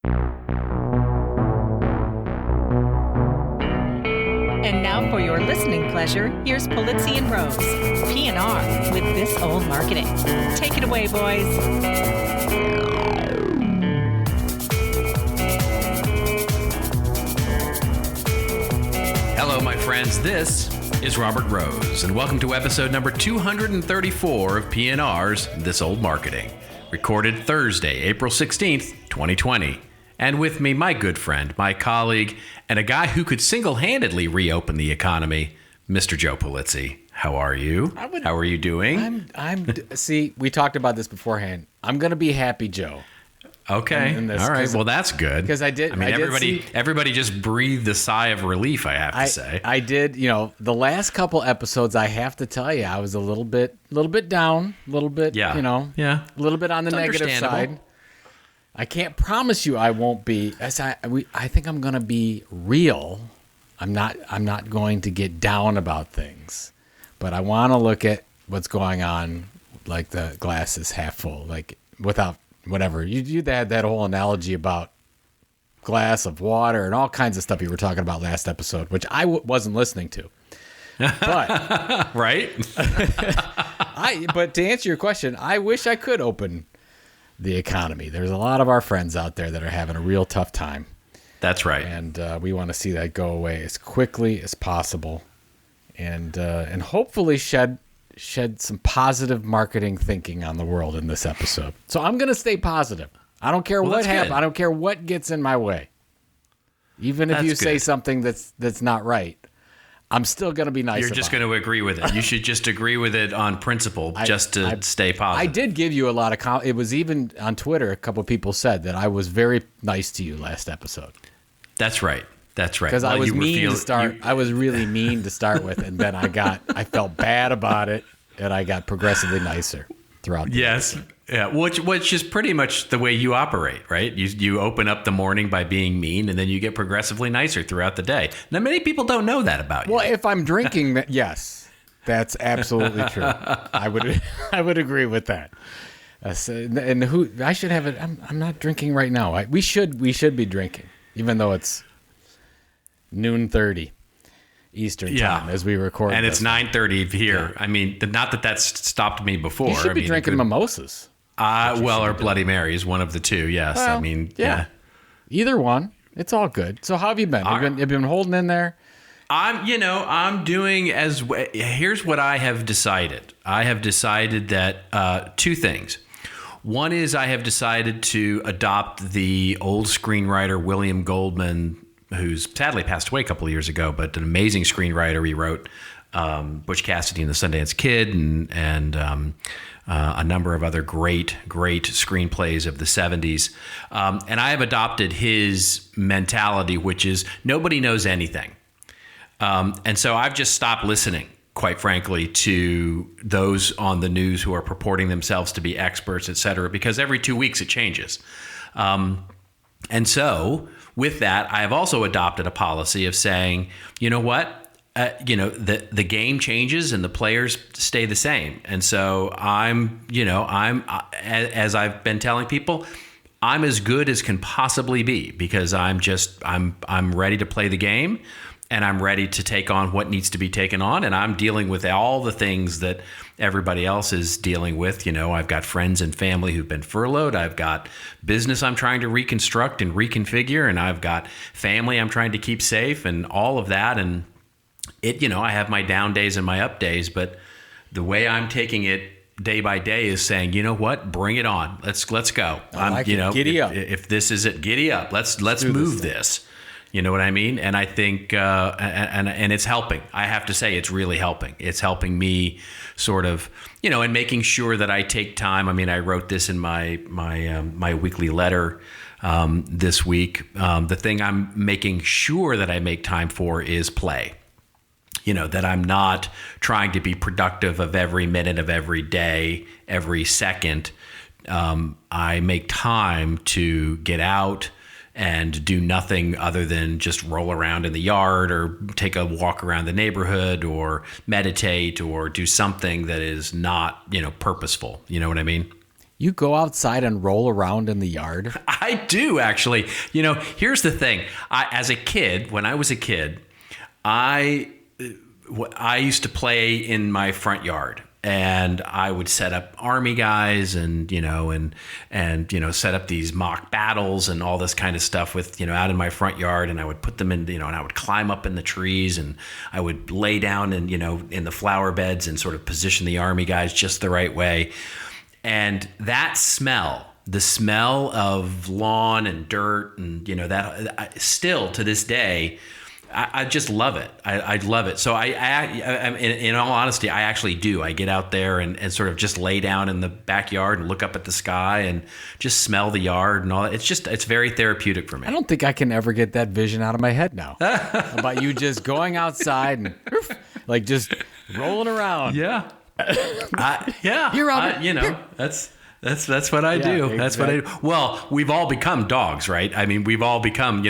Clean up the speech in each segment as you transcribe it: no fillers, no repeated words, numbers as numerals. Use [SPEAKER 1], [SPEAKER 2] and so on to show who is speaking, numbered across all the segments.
[SPEAKER 1] And now for your listening pleasure, here's Polizzi and Rose, P&R with This Old Marketing. Take it away, boys.
[SPEAKER 2] Hello, my friends. This is Robert Rose, and welcome to episode number 234 of P&R's This Old Marketing, recorded Thursday, April 16th, 2020. And with me, my good friend, my colleague, and a guy who could single-handedly reopen the economy, Mr. Joe Polizzi. How are you? How are you doing?
[SPEAKER 3] See, we talked about this beforehand. I'm going to be happy, Joe.
[SPEAKER 2] Okay. All right. Well, that's good.
[SPEAKER 3] Because
[SPEAKER 2] everybody just breathed a sigh of relief, I have to say.
[SPEAKER 3] I did. The last couple episodes, I have to tell you, I was a little bit down, a little bit, a little bit on the negative side. I can't promise you I won't be. I think I'm going to be real. I'm not going to get down about things, but I want to look at what's going on, like the glass is half full, like without. Whatever. You had that whole analogy about glass of water and all kinds of stuff you were talking about last episode, which I wasn't listening to. But
[SPEAKER 2] right?
[SPEAKER 3] But to answer your question, I wish I could open the economy. There's a lot of our friends out there that are having a real tough time.
[SPEAKER 2] That's right.
[SPEAKER 3] And we want to see that go away as quickly as possible, and hopefully shed some positive marketing thinking on the world in this episode. So I'm going to stay positive. I don't care what happens. I don't care what gets in my way. Even if you say something that's not right, I'm still going to be nice.
[SPEAKER 2] You're just going to agree with it. You should just agree with it on principle, just to stay positive.
[SPEAKER 3] I did give you a lot of it was even on Twitter. A couple of people said that I was very nice to you last episode.
[SPEAKER 2] That's right. That's right.
[SPEAKER 3] Because I was mean to start. I was really mean to start with, and then I felt bad about it, and I got progressively nicer throughout the episode.
[SPEAKER 2] Yeah, which is pretty much the way you operate, right? You open up the morning by being mean, and then you get progressively nicer throughout the day. Now, many people don't know that about you.
[SPEAKER 3] Well, if I'm drinking, yes, that's absolutely true. I would agree with that. And who I should have it. I'm not drinking right now. We should be drinking, even though it's 12:30 Eastern time as we record,
[SPEAKER 2] and it's 9:30 here. Yeah. I mean, not that's stopped me before.
[SPEAKER 3] You should be drinking mimosas.
[SPEAKER 2] Or Bloody Marys, one of the two. Yes,
[SPEAKER 3] well, yeah, either one. It's all good. So how have you been? Have you been holding in there?
[SPEAKER 2] I'm doing as. Here's what I have decided. I have decided that two things. One is I have decided to adopt the old screenwriter William Goldman, who's sadly passed away a couple of years ago, but an amazing screenwriter. He wrote Butch Cassidy and the Sundance Kid and a number of other great screenplays of the 70s. And I have adopted his mentality, which is nobody knows anything. And so I've just stopped listening, quite frankly, to those on the news who are purporting themselves to be experts, et cetera, because every 2 weeks it changes. And so with that, I have also adopted a policy of saying, you know what? The game changes and the players stay the same. And so as I've been telling people, I'm as good as can possibly be because I'm ready to play the game and I'm ready to take on what needs to be taken on. And I'm dealing with all the things that everybody else is dealing with. I've got friends and family who've been furloughed. I've got business I'm trying to reconstruct and reconfigure. And I've got family I'm trying to keep safe and all of that. And I have my down days and my up days, but the way I'm taking it day by day is saying, you know what, bring it on. Let's go.
[SPEAKER 3] Giddy up.
[SPEAKER 2] If this is it, giddy up. Let's move this. You know what I mean? And I think, and it's helping. I have to say, it's really helping. It's helping me sort of, and making sure that I take time. I mean, I wrote this in my weekly letter this week. The thing I'm making sure that I make time for is play. That I'm not trying to be productive of every minute of every day, every second. I make time to get out and do nothing other than just roll around in the yard or take a walk around the neighborhood or meditate or do something that is not, purposeful. You know what I mean?
[SPEAKER 3] You go outside and roll around in the yard?
[SPEAKER 2] I do, actually. Here's the thing. When I was a kid, I used to play in my front yard. And I would set up army guys and set up these mock battles and all this kind of stuff with, out in my front yard. And I would put them in, and I would climb up in the trees, and I would lay down and, in the flower beds and sort of position the army guys just the right way. And that smell, the smell of lawn and dirt and, still to this day, I just love it. I love it. So in all honesty, I actually do. I get out there and sort of just lay down in the backyard and look up at the sky and just smell the yard and all that. It's very therapeutic for me.
[SPEAKER 3] I don't think I can ever get that vision out of my head now. About you just going outside and like just rolling around.
[SPEAKER 2] Yeah. Yeah.
[SPEAKER 3] You're out.
[SPEAKER 2] That's what I do. Exactly. That's what I do. Well, we've all become dogs, right? I mean, we've all become,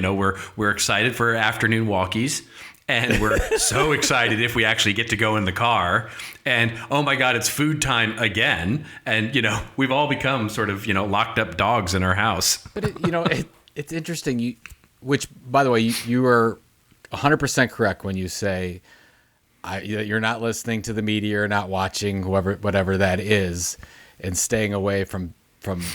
[SPEAKER 2] we're excited for afternoon walkies, and we're so excited if we actually get to go in the car, and oh my God, it's food time again. And, we've all become sort of, locked up dogs in our house.
[SPEAKER 3] But, it's interesting. Which, by the way, you are 100% correct when you say you're not listening to the media or not watching whatever that is, and staying away from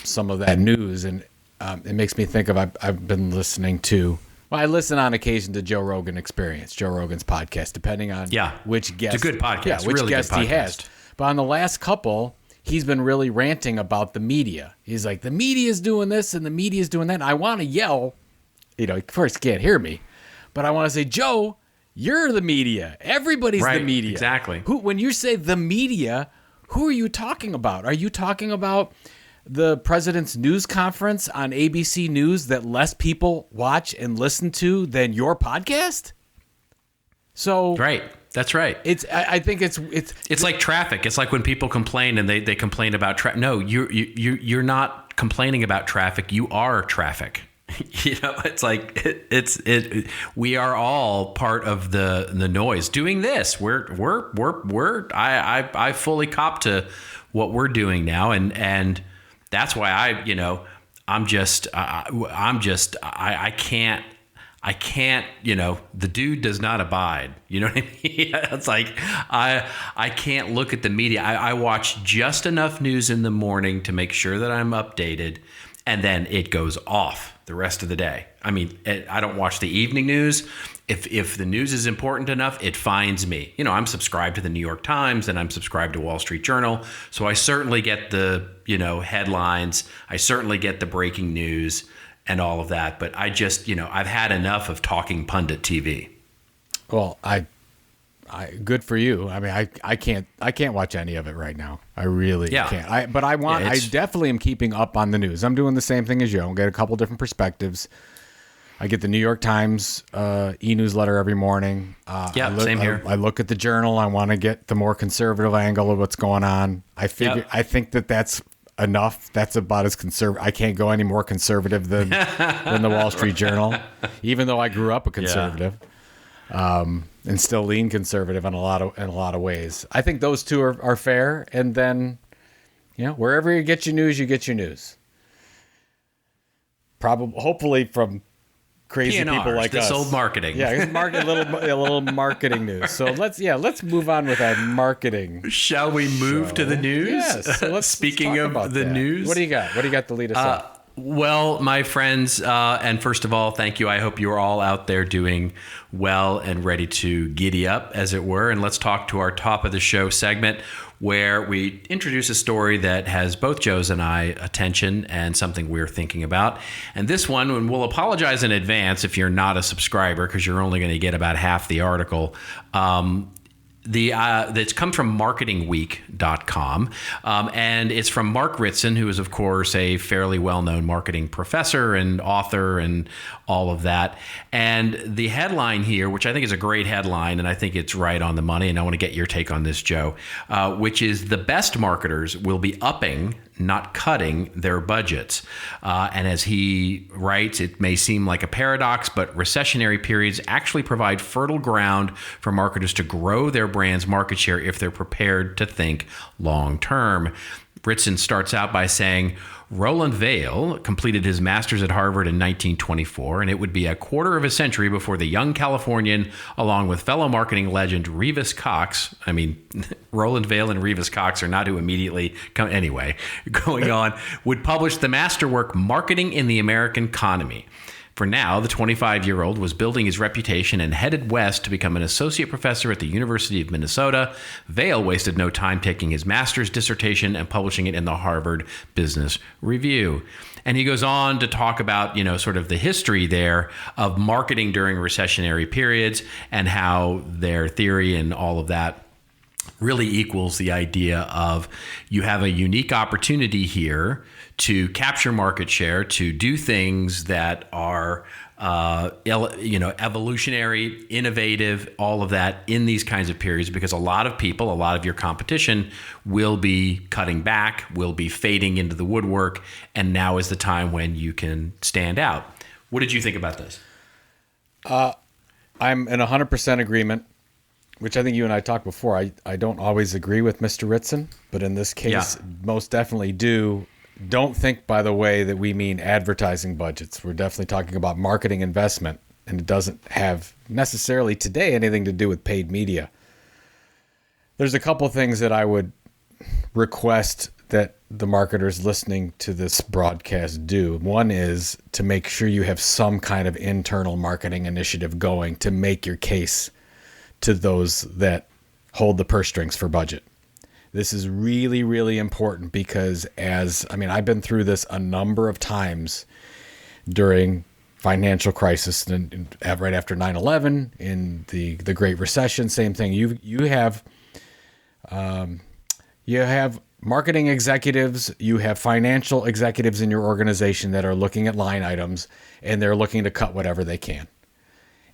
[SPEAKER 3] some of that news. And it makes me think of, I've been listening to, I listen on occasion to Joe Rogan's podcast, depending on which guest.
[SPEAKER 2] It's a good podcast.
[SPEAKER 3] Which
[SPEAKER 2] really
[SPEAKER 3] guest
[SPEAKER 2] good podcast.
[SPEAKER 3] He has. But on the last couple, he's been really ranting about the media. He's like, the media's doing this and the media's doing that. And I want to yell, of course you can't hear me, but I want to say, Joe, you're the media. Everybody's the media.
[SPEAKER 2] Exactly.
[SPEAKER 3] When you say the media, who are you talking about? Are you talking about the president's news conference on ABC News that less people watch and listen to than your podcast? So
[SPEAKER 2] right, that's right.
[SPEAKER 3] I think it's
[SPEAKER 2] like traffic. It's like when people complain and they complain about traffic. No, you're not complaining about traffic. You are traffic. It's like we are all part of the noise doing this. I fully cop to what we're doing now. And that's why I can't, the dude does not abide. You know what I mean? It's like, I can't look at the media. I watch just enough news in the morning to make sure that I'm updated, and then it goes off the rest of the day. I mean, I don't watch the evening news. If the news is important enough, it finds me. I'm subscribed to the New York Times and I'm subscribed to Wall Street Journal. So I certainly get the, headlines. I certainly get the breaking news and all of that. But I just, I've had enough of talking pundit TV.
[SPEAKER 3] Well, I good for you. I mean, I can't watch any of it right now. I really can't. I definitely am keeping up on the news. I'm doing the same thing as you. I get a couple different perspectives. I get the New York Times e-newsletter every morning.
[SPEAKER 2] Same here.
[SPEAKER 3] I look at the Journal. I want to get the more conservative angle of what's going on. I think that's enough. That's about as conservative. I can't go any more conservative than the Wall Street Journal, even though I grew up a conservative. And still lean conservative in a lot of ways. I think those two are fair. And then, wherever you get your news. Hopefully from crazy
[SPEAKER 2] P&Rs,
[SPEAKER 3] people like us.
[SPEAKER 2] This old marketing.
[SPEAKER 3] Yeah, a little marketing news. So let's move on with our marketing.
[SPEAKER 2] Shall we move to the news?
[SPEAKER 3] Yes. So
[SPEAKER 2] Speaking of the news,
[SPEAKER 3] what do you got? What do you got to lead us up?
[SPEAKER 2] Well, my friends, and first of all, thank you. I hope you're all out there doing well and ready to giddy up, as it were. And let's talk to our top of the show segment, where we introduce a story that has both Joe's and I attention and something we're thinking about. And this one, and we'll apologize in advance if you're not a subscriber, because you're only going to get about half the article. That's come from marketingweek.com, and it's from Mark Ritson, who is, of course, a fairly well-known marketing professor and author and all of that. And the headline here, which I think is a great headline, and I think it's right on the money, and I want to get your take on this, Joe, which is the best marketers will be upping, not cutting their budgets. And as he writes, it may seem like a paradox, but recessionary periods actually provide fertile ground for marketers to grow their brand's market share if they're prepared to think long term. Ritson starts out by saying, Roland Vail completed his master's at Harvard in 1924, and it would be a quarter of a century before the young Californian, along with fellow marketing legend Revis Cox, I mean, Roland Vail and Revis Cox are not who immediately come, anyway, going on, would publish the masterwork Marketing in the American Economy. For now, the 25-year-old was building his reputation and headed west to become an associate professor at the University of Minnesota. Vail wasted no time taking his master's dissertation and publishing it in the Harvard Business Review. And he goes on to talk about, sort of the history there of marketing during recessionary periods and how their theory and all of that really equals the idea of you have a unique opportunity here to capture market share, to do things that are, evolutionary, innovative, all of that in these kinds of periods, because a lot of people, a lot of your competition will be cutting back, will be fading into the woodwork, and now is the time when you can stand out. What did you think about this?
[SPEAKER 3] I'm in 100% agreement, which I think you and I talked before. I don't always agree with Mr. Ritson, but in this case, most definitely do. Don't think, by the way, that we mean advertising budgets. We're definitely talking about marketing investment, and it doesn't have necessarily today anything to do with paid media. There's a couple things that I would request that the marketers listening to this broadcast do. One is to make sure you have some kind of internal marketing initiative going to make your case to those that hold the purse strings for budget. This is really, really important because I've been through this a number of times during financial crisis and right after 9/11 in the Great Recession, same thing. You have marketing executives, you have financial executives in your organization that are looking at line items and they're looking to cut whatever they can.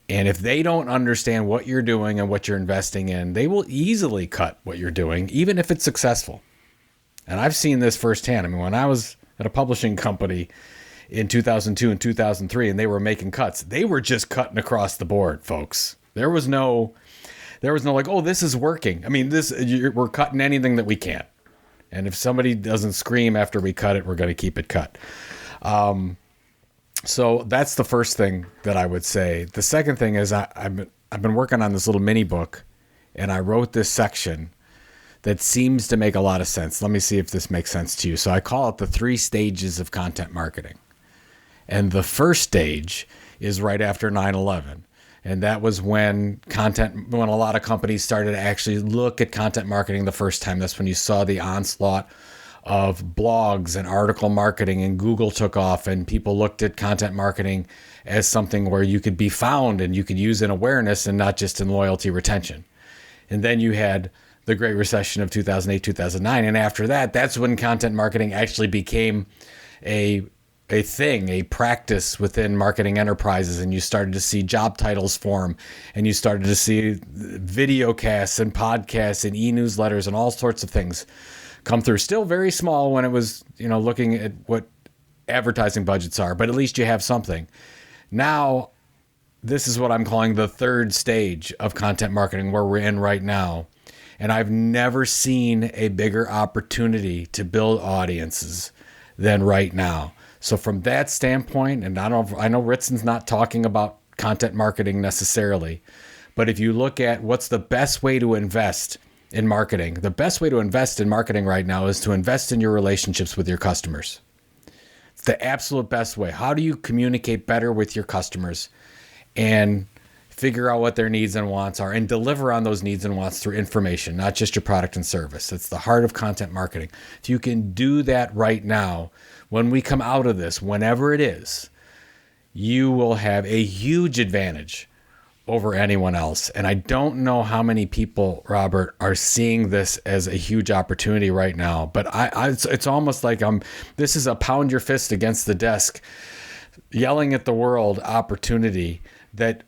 [SPEAKER 3] And if they don't understand what you're doing and what you're investing in, they will easily cut what you're doing, even if it's successful. And I've seen this firsthand. I mean, when I was at a publishing company in 2002 and 2003 and they were making cuts, they were just cutting across the board, folks. There was no like, oh, this is working. I mean, we're cutting anything that we can. And if somebody doesn't scream after we cut it, we're going to keep it cut. So that's the first thing that I would say. The second thing is I've been working on this little mini book, and I wrote this section that seems to make a lot of sense. Let me see if this makes sense to you. So I call it the 3 stages of content marketing. And the first stage is right after 9/11. And that was when a lot of companies started to actually look at content marketing the first time. That's when you saw the onslaught of blogs and article marketing, and Google took off, and people looked at content marketing as something where you could be found and you could use in awareness and not just in loyalty retention. And then you had the Great Recession of 2008, 2009. And after that, that's when content marketing actually became a thing, a practice within marketing enterprises. And you started to see job titles form, and you started to see video casts and podcasts and e-newsletters and all sorts of things come through. Still very small when it was, looking at what advertising budgets are, but at least you have something. Now, this is what I'm calling the 3rd stage of content marketing, where we're in right now. And I've never seen a bigger opportunity to build audiences than right now. So from that standpoint, and I know Ritson's not talking about content marketing necessarily, but if you look at what's the best way to invest in marketing, the best way to invest in marketing right now is to invest in your relationships with your customers. It's the absolute best way. How do you communicate better with your customers and figure out what their needs and wants are and deliver on those needs and wants through information, not just your product and service? It's the heart of content marketing. If you can do that right now, when we come out of this, whenever it is, you will have a huge advantage over anyone else. And I don't know how many people, Robert, are seeing this as a huge opportunity right now. But it's almost like this is a pound your fist against the desk, yelling at the world opportunity that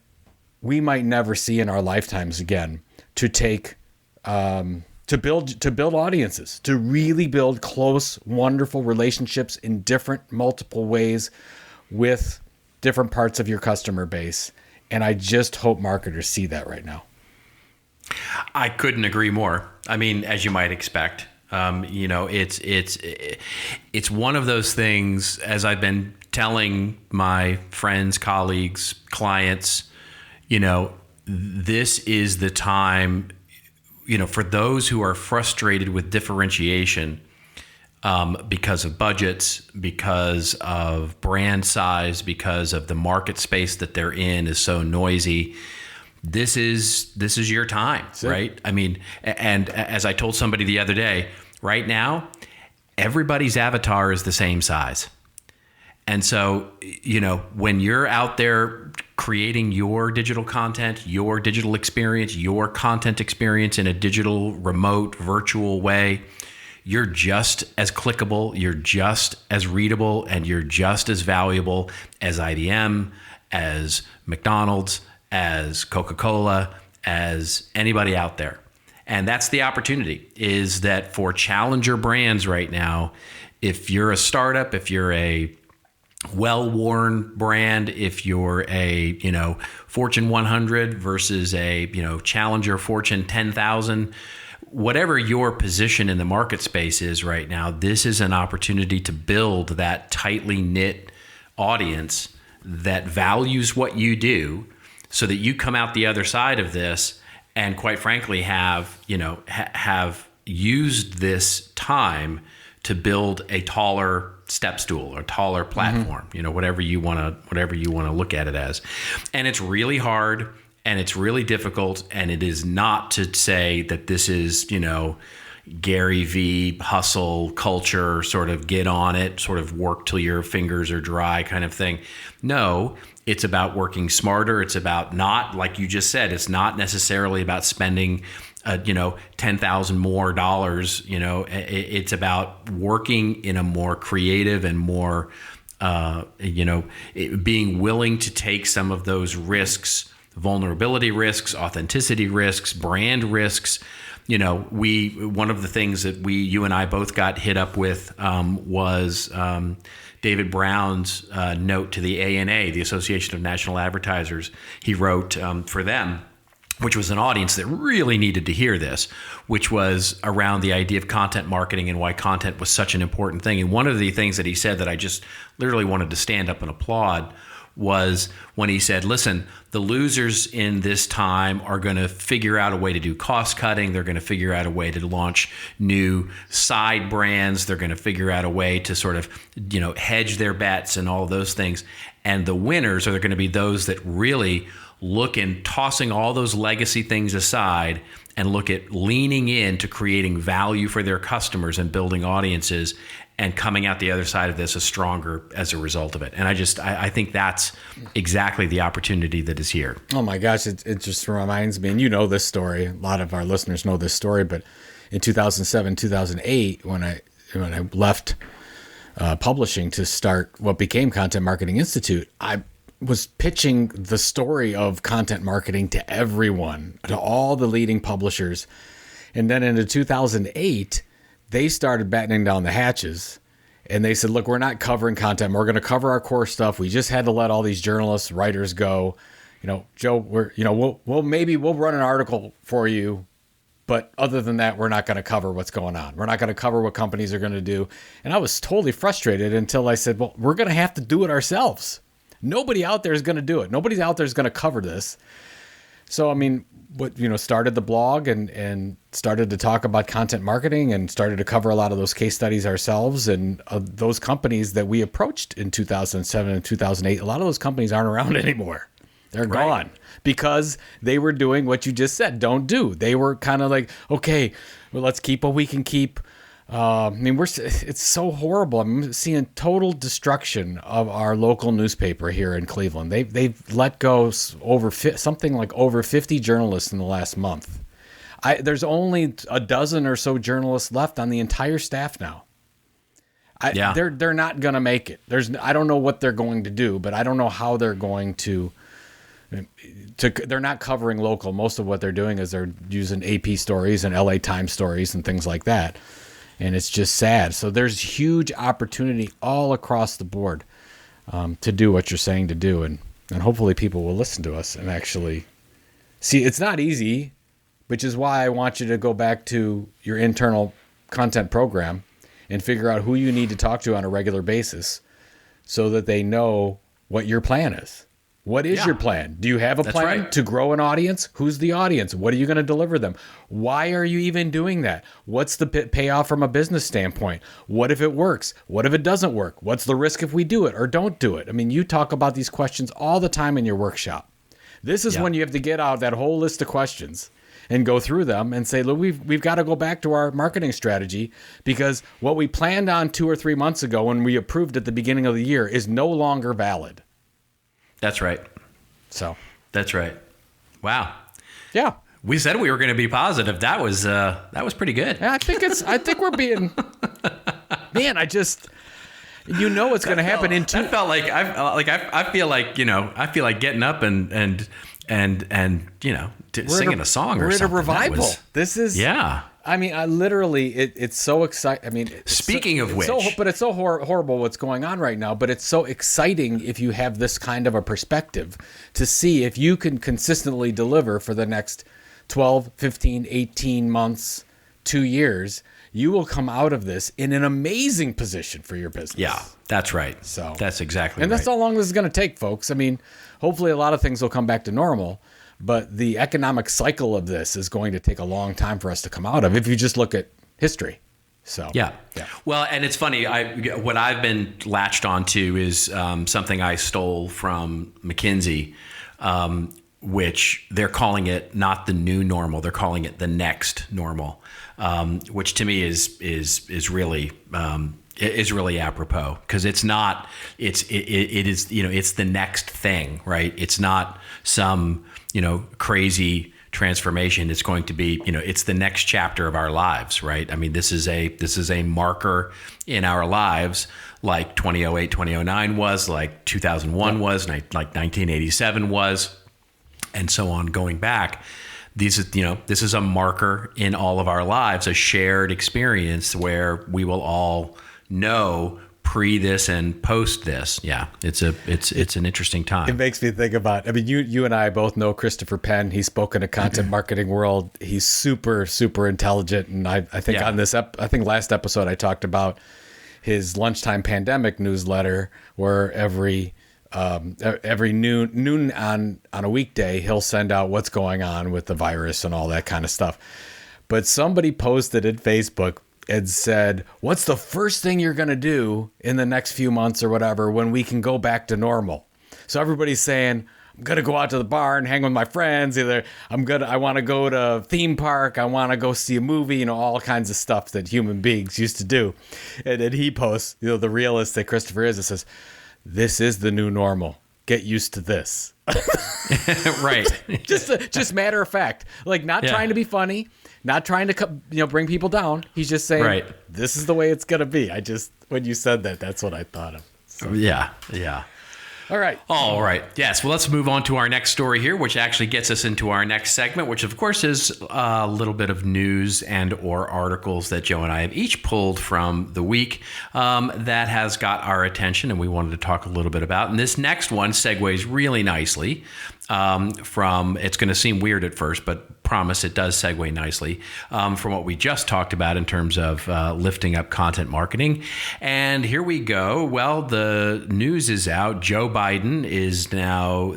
[SPEAKER 3] we might never see in our lifetimes again, to take to build audiences, to really build close, wonderful relationships in different, multiple ways with different parts of your customer base. And I just hope marketers see that right now.
[SPEAKER 2] I couldn't agree more. I mean, as you might expect, It's one of those things, as I've been telling my friends, colleagues, clients, this is the time, for those who are frustrated with differentiation, because of budgets, because of brand size, because of the market space that they're in is so noisy. This is your time, right? I mean, and as I told somebody the other day, right now, everybody's avatar is the same size. And so, when you're out there creating your digital content, your digital experience, your content experience in a digital, remote, virtual way, you're just as clickable, you're just as readable, and you're just as valuable as IBM, as McDonald's, as Coca-Cola, as anybody out there. And that's the opportunity, is that for challenger brands right now, if you're a startup, if you're a well-worn brand, if you're a, Fortune 100 versus a, challenger Fortune 10,000, whatever your position in the market space is right now, this is an opportunity to build that tightly knit audience that values what you do, so that you come out the other side of this and, quite frankly, have used this time to build a taller step stool or taller platform, whatever you want to look at it as. And it's really hard and it's really difficult. And it is not to say that this is, Gary V hustle culture, sort of get on it, sort of work till your fingers are dry kind of thing. No, it's about working smarter. It's about not, like you just said, it's not necessarily about spending, $10,000 more dollars. It's about working in a more creative and more, being willing to take some of those risks, vulnerability risks, authenticity risks, brand risks. One of the things that you and I both got hit up with was David Brown's note to the ANA, the Association of National Advertisers. He wrote for them, which was an audience that really needed to hear this, which was around the idea of content marketing and why content was such an important thing. And one of the things that he said that I just literally wanted to stand up and applaud was when he said, listen, the losers in this time are going to figure out a way to do cost cutting. They're going to figure out a way to launch new side brands. They're going to figure out a way to sort of, hedge their bets and all of those things. And the winners are going to be those that really look in tossing all those legacy things aside and look at leaning into creating value for their customers and building audiences and coming out the other side of this as stronger as a result of it. And I think that's exactly the opportunity that is here.
[SPEAKER 3] Oh my gosh, it just reminds me, and this story, a lot of our listeners know this story, but in 2007, 2008, when I left publishing to start what became Content Marketing Institute, I was pitching the story of content marketing to everyone, to all the leading publishers. And then into 2008, they started battening down the hatches and they said, look, we're not covering content. We're going to cover our core stuff. We just had to let all these journalists, writers go. Joe, we'll run an article for you. But other than that, we're not going to cover what's going on. We're not going to cover what companies are going to do. And I was totally frustrated until I said, well, we're going to have to do it ourselves. Nobody out there is going to do it. Nobody out there is going to cover this. So, started the blog and started to talk about content marketing and started to cover a lot of those case studies ourselves. And those companies that we approached in 2007 and 2008, a lot of those companies aren't around anymore. They're gone because they were doing what you just said, don't do. They were kind of like, okay, well, let's keep what we can keep. It's so horrible. I'm seeing total destruction of our local newspaper here in Cleveland. They've let go something like over 50 journalists in the last month. There's only a dozen or so journalists left on the entire staff now. They're not going to make it. I don't know what they're going to do, but I don't know how they're going to. They're not covering local. Most of what they're doing is they're using AP stories and LA Times stories and things like that. And it's just sad. So there's huge opportunity all across the board to do what you're saying to do. And hopefully people will listen to us and actually see. It's not easy, which is why I want you to go back to your internal content program and figure out who you need to talk to on a regular basis so that they know what your plan is. What is your plan? Do you have a plan to grow an audience? Who's the audience? What are you going to deliver them? Why are you even doing that? What's the payoff from a business standpoint? What if it works? What if it doesn't work? What's the risk if we do it or don't do it? I mean, you talk about these questions all the time in your workshop. This is when you have to get out that whole list of questions and go through them and say, look, we've got to go back to our marketing strategy because what we planned on 2 or 3 months ago when we approved at the beginning of the year is no longer valid.
[SPEAKER 2] That's right.
[SPEAKER 3] So
[SPEAKER 2] that's right. Wow.
[SPEAKER 3] Yeah.
[SPEAKER 2] We said we were going to be positive. That was pretty good.
[SPEAKER 3] Yeah, I think we're being, man, it's going to happen in 2.
[SPEAKER 2] That felt like I feel like getting up and singing a song or something.
[SPEAKER 3] We're in a revival. This is,
[SPEAKER 2] yeah.
[SPEAKER 3] I mean, I literally, it's so exciting. I mean,
[SPEAKER 2] speaking of which,
[SPEAKER 3] but it's so horrible what's going on right now. But it's so exciting if you have this kind of a perspective to see if you can consistently deliver for the next 12, 15, 18 months, 2 years. You will come out of this in an amazing position for your business.
[SPEAKER 2] Yeah, that's right.
[SPEAKER 3] So
[SPEAKER 2] that's exactly
[SPEAKER 3] and that's how long this is going to take, folks. I mean, hopefully a lot of things will come back to normal. But the economic cycle of this is going to take a long time for us to come out of if you just look at history. So
[SPEAKER 2] yeah. Well, and it's funny. What I've been latched onto is something I stole from McKinsey, which they're calling it not the new normal. They're calling it the next normal, which to me is really apropos because it's not. It is it's the next thing, right? It's not some crazy transformation. It's going to be, it's the next chapter of our lives, right? I mean, this is a marker in our lives, like 2008, 2009 was, like 2001 was, like 1987 was, and so on going back. This is a marker in all of our lives, a shared experience where we will all know pre this and post this. Yeah, it's an interesting time.
[SPEAKER 3] It makes me think about, I mean, you and I both know Christopher Penn. He's spoken to content marketing world. He's super, super intelligent. And I think on this, I think last episode I talked about his lunchtime pandemic newsletter where every noon on a weekday, he'll send out what's going on with the virus and all that kind of stuff. But somebody posted in Facebook and said, what's the first thing you're going to do in the next few months or whatever when we can go back to normal? So everybody's saying, I'm going to go out to the bar and hang with my friends. Either I want to go to a theme park. I want to go see a movie, all kinds of stuff that human beings used to do. And then he posts, the realist that Christopher is, it says, this is the new normal. Get used to this.
[SPEAKER 2] Right.
[SPEAKER 3] just matter of fact, like not trying to be funny, not trying to bring people down. He's just saying, this is the way it's going to be. When you said that, that's what I thought of. So.
[SPEAKER 2] Yeah.
[SPEAKER 3] All right.
[SPEAKER 2] Yes. Well, let's move on to our next story here, which actually gets us into our next segment, which of course is a little bit of news and or articles that Joe and I have each pulled from the week that has got our attention and we wanted to talk a little bit about. And this next one segues really nicely from, it's going to seem weird at first, but promise it does segue nicely from what we just talked about in terms of lifting up content marketing. And here we go. Well, the news is out. Joe Biden is now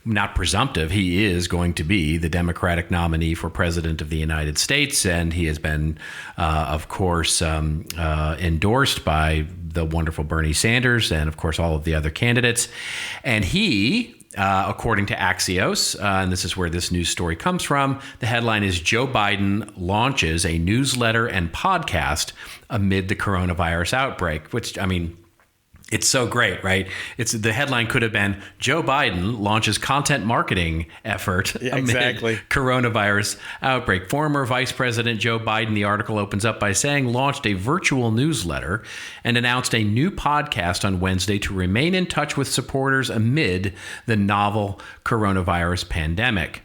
[SPEAKER 2] not presumptive, he is going to be the Democratic nominee for president of the United States. And he has been, of course, endorsed by the wonderful Bernie Sanders and, of course, all of the other candidates. And he, according to Axios, and this is where this news story comes from, the headline is Joe Biden launches a newsletter and podcast amid the coronavirus outbreak, which, I mean, it's so great, right? The headline could have been Joe Biden launches content marketing effort amid coronavirus outbreak. Former Vice President Joe Biden, the article opens up by saying, launched a virtual newsletter and announced a new podcast on Wednesday to remain in touch with supporters amid the novel coronavirus pandemic.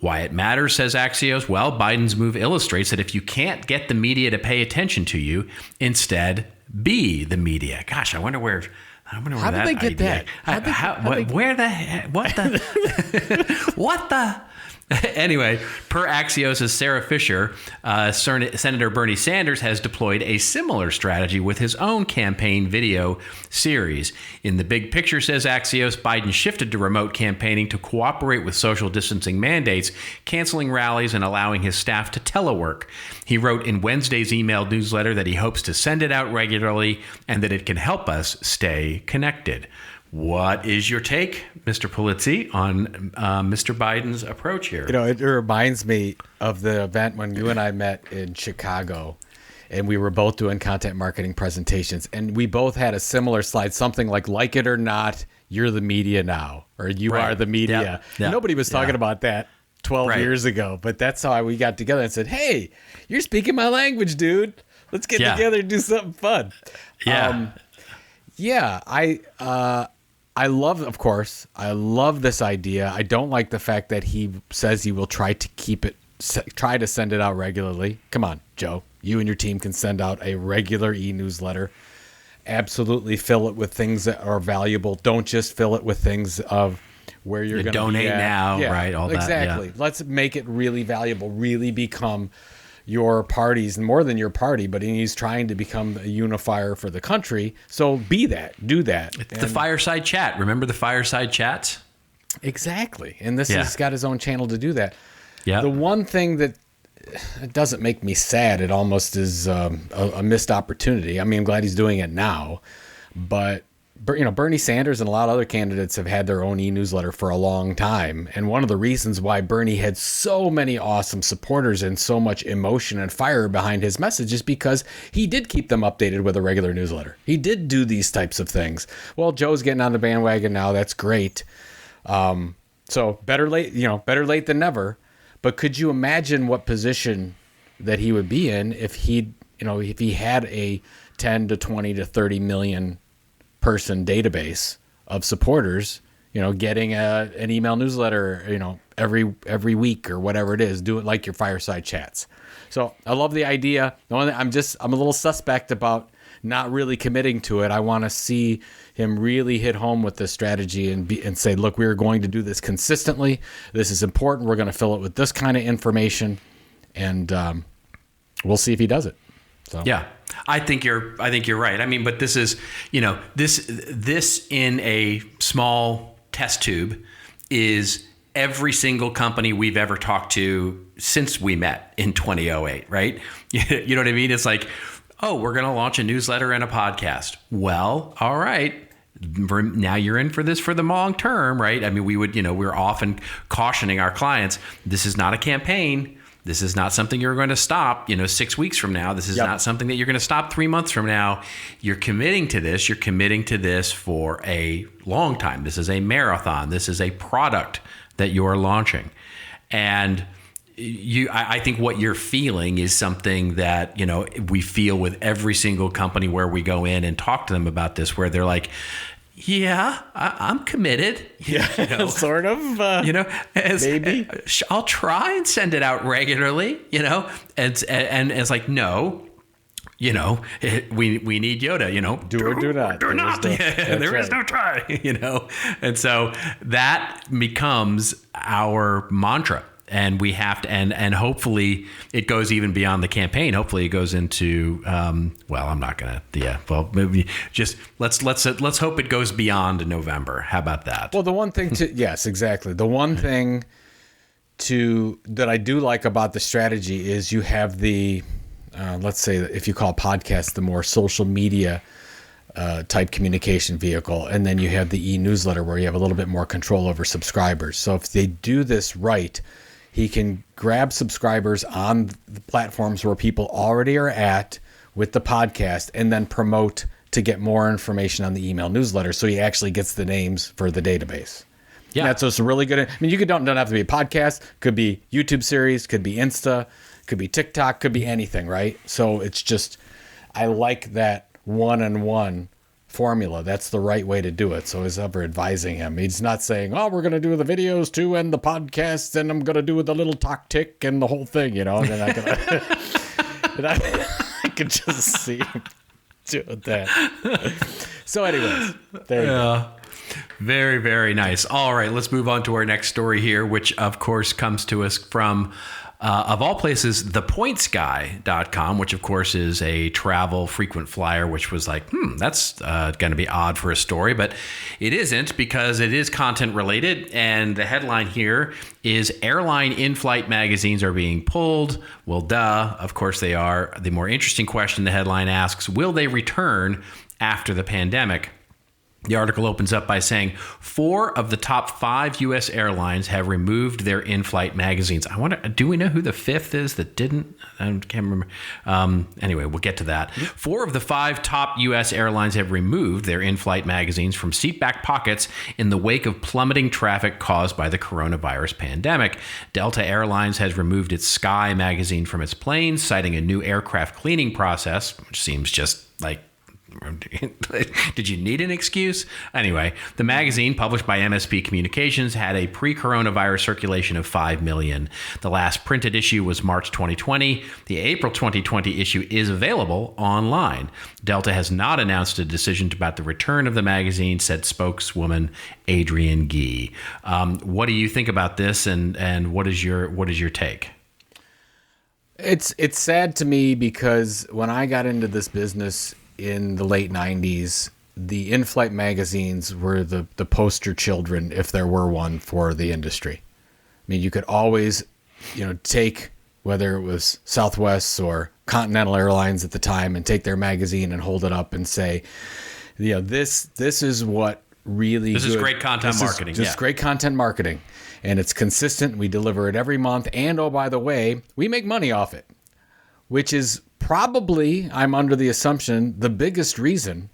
[SPEAKER 2] Why it matters, says Axios. Well, Biden's move illustrates that if you can't get the media to pay attention to you, instead be the media. Gosh, I wonder where
[SPEAKER 3] how did they get
[SPEAKER 2] idea,
[SPEAKER 3] that?
[SPEAKER 2] What the Anyway, per Axios' Sarah Fisher, Senator Bernie Sanders has deployed a similar strategy with his own campaign video series. In the big picture, says Axios, Biden shifted to remote campaigning to cooperate with social distancing mandates, canceling rallies and allowing his staff to telework. He wrote in Wednesday's emailed newsletter that he hopes to send it out regularly and that it can help us stay connected. What is your take, Mr. Polizzi, on Mr. Biden's approach here?
[SPEAKER 3] It reminds me of the event when you and I met in Chicago, and we were both doing content marketing presentations, and we both had a similar slide, something like it or not, you're the media now, or you are the media. Yep. Nobody was talking about that 12 years ago, but that's how we got together and said, hey, you're speaking my language, dude. Let's get together and do something fun. I love this idea. I don't like the fact that he says he will try to send it out regularly. Come on, Joe. You and your team can send out a regular e-newsletter. Absolutely fill it with things that are valuable. Don't just fill it with things of where you're going to
[SPEAKER 2] donate now, right? All that.
[SPEAKER 3] Exactly. Let's make it really valuable, really become your party's, more than your party, but he's trying to become a unifier for the country. So do that.
[SPEAKER 2] It's the fireside chat. Remember the fireside chats?
[SPEAKER 3] Exactly. And this has got his own channel to do that.
[SPEAKER 2] Yeah.
[SPEAKER 3] The one thing that it doesn't make me sad, it almost is a missed opportunity. I mean, I'm glad he's doing it now, but Bernie Sanders and a lot of other candidates have had their own e-newsletter for a long time. And one of the reasons why Bernie had so many awesome supporters and so much emotion and fire behind his message is because he did keep them updated with a regular newsletter. He did do these types of things. Well, Joe's getting on the bandwagon now. That's great. So better late than never. But could you imagine what position that he would be in if he had a 10 to 20 to 30 million person database of supporters, getting an email newsletter, every week or whatever it is, do it like your fireside chats. So I love the idea. The only I'm a little suspect about not really committing to it. I want to see him really hit home with this strategy and say, look, we're going to do this consistently. This is important. We're going to fill it with this kind of information, and we'll see if he does it. So.
[SPEAKER 2] Yeah, I think you're right. I mean, but this is, this in a small test tube is every single company we've ever talked to since we met in 2008, right? You know what I mean? It's like, oh, we're going to launch a newsletter and a podcast. Well, all right. Now you're in for this for the long term, right? I mean, we're often cautioning our clients, this is not a campaign. This is not something you're going to stop, 6 weeks from now. This is not something that you're going to stop 3 months from now. You're committing to this. You're committing to this for a long time. This is a marathon. This is a product that you're launching. And I think what you're feeling is something that, we feel with every single company where we go in and talk to them about this, where they're like, yeah, I'm committed.
[SPEAKER 3] Yeah, sort of. Maybe
[SPEAKER 2] I'll try and send it out regularly. And it's like, no. We need Yoda.
[SPEAKER 3] Do or do not.
[SPEAKER 2] Do not. There is no try. And so that becomes our mantra. And we have to, and hopefully it goes even beyond the campaign. Hopefully it goes into, I'm not gonna, maybe just let's hope it goes beyond November. How about that?
[SPEAKER 3] Well, the one thing yes, exactly. The one thing that I do like about the strategy is you have the, let's say if you call podcasts the more social media type communication vehicle, and then you have the e-newsletter where you have a little bit more control over subscribers. So if they do this right, he can grab subscribers on the platforms where people already are at with the podcast and then promote to get more information on the email newsletter. So he actually gets the names for the database. Yeah. That's just really good. I mean, you don't have to be a podcast. Could be YouTube series, could be Insta, could be TikTok, could be anything, right? So it's just, I like that one-on-one formula. That's the right way to do it. So he's ever advising him. He's not saying, oh, we're going to do the videos too and the podcast and I'm going to do the little talk tick and the whole thing, And then I can just see him. doing that. So anyways, there you go.
[SPEAKER 2] Very, very nice. All right, let's move on to our next story here, which of course comes to us from, of all places, thepointsguy.com, which of course is a travel frequent flyer, which was like, that's going to be odd for a story, but it isn't, because it is content related. And the headline here is airline in-flight magazines are being pulled. Well, duh, of course they are. The more interesting question the headline asks, will they return after the pandemic? The article opens up by saying 4 of the top 5 U.S. airlines have removed their in-flight magazines. Do we know who the 5th is that didn't? I can't remember. Anyway, we'll get to that. 4 of the 5 top U.S. airlines have removed their in-flight magazines from seatback pockets in the wake of plummeting traffic caused by the coronavirus pandemic. Delta Airlines has removed its Sky magazine from its planes, citing a new aircraft cleaning process, which seems just like, did you need an excuse? Anyway, the magazine, published by MSP Communications, had a pre-coronavirus circulation of 5 million. The last printed issue was March 2020. The April 2020 issue is available online. Delta has not announced a decision about the return of the magazine, said spokeswoman Adrienne Gee. What do you think about this, and what is your take?
[SPEAKER 3] It's sad to me, because when I got into this business in the late 90s, the in-flight magazines were the poster children, if there were one, for the industry. I mean, you could always, take, whether it was Southwest or Continental Airlines at the time, and take their magazine and hold it up and say, this is what really
[SPEAKER 2] this is great content marketing.
[SPEAKER 3] This is great content marketing, and it's consistent. We deliver it every month, and oh, by the way, we make money off it, which is probably, I'm under the assumption, the biggest reason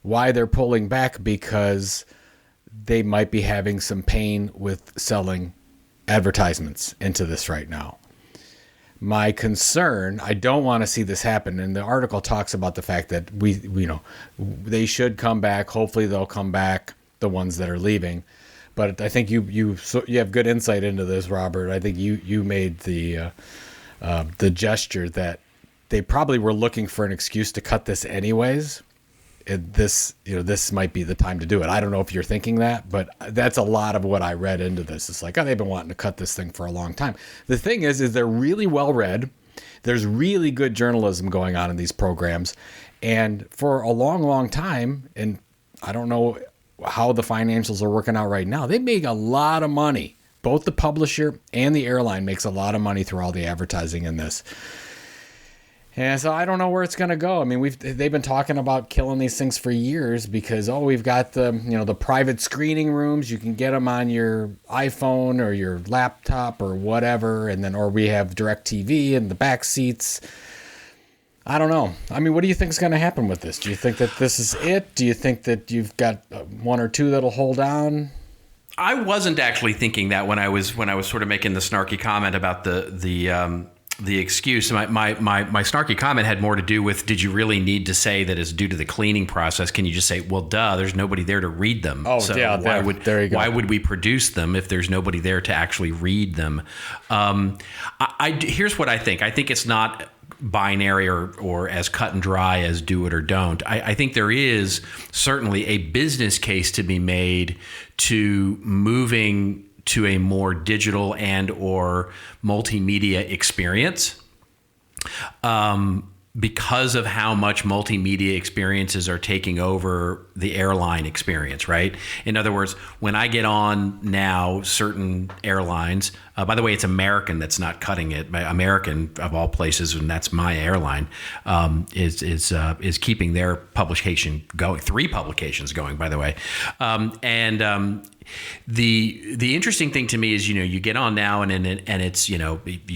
[SPEAKER 3] why they're pulling back, because they might be having some pain with selling advertisements into this right now. My concern, I don't want to see this happen, and the article talks about the fact that they should come back. Hopefully they'll come back, the ones that are leaving. But I think you have good insight into this, Robert. I think you made the gesture that they probably were looking for an excuse to cut this anyways. This might be the time to do it. I don't know if you're thinking that, but that's a lot of what I read into this. It's like, they've been wanting to cut this thing for a long time. The thing is they're really well read. There's really good journalism going on in these programs. And for a long, long time, and I don't know how the financials are working out right now, they make a lot of money. Both the publisher and the airline makes a lot of money through all the advertising in this. And so I don't know where it's going to go. I mean, they've been talking about killing these things for years, because we've got the private screening rooms. You can get them on your iPhone or your laptop or whatever, or we have DirecTV in the back seats. I don't know. I mean, what do you think is going to happen with this? Do you think that this is it? Do you think that you've got 1 or 2 that'll hold on?
[SPEAKER 2] I wasn't actually thinking that when I was sort of making the snarky comment about the excuse. My snarky comment had more to do with, did you really need to say that it's due to the cleaning process? Can you just say, well, duh, there's nobody there to read them.
[SPEAKER 3] Oh,
[SPEAKER 2] so
[SPEAKER 3] yeah, there you go.
[SPEAKER 2] Why would we produce them if there's nobody there to actually read them? Here's what I think. I think it's not binary or as cut and dry as do it or don't. I think there is certainly a business case to be made to moving to a more digital and or multimedia experience, because of how much multimedia experiences are taking over the airline experience, right? In other words, when I get on now certain airlines, by the way, it's American that's not cutting it. American, of all places, and that's my airline, is keeping their publication going. 3 publications going, by the way, The interesting thing to me is, you get on now and it's, you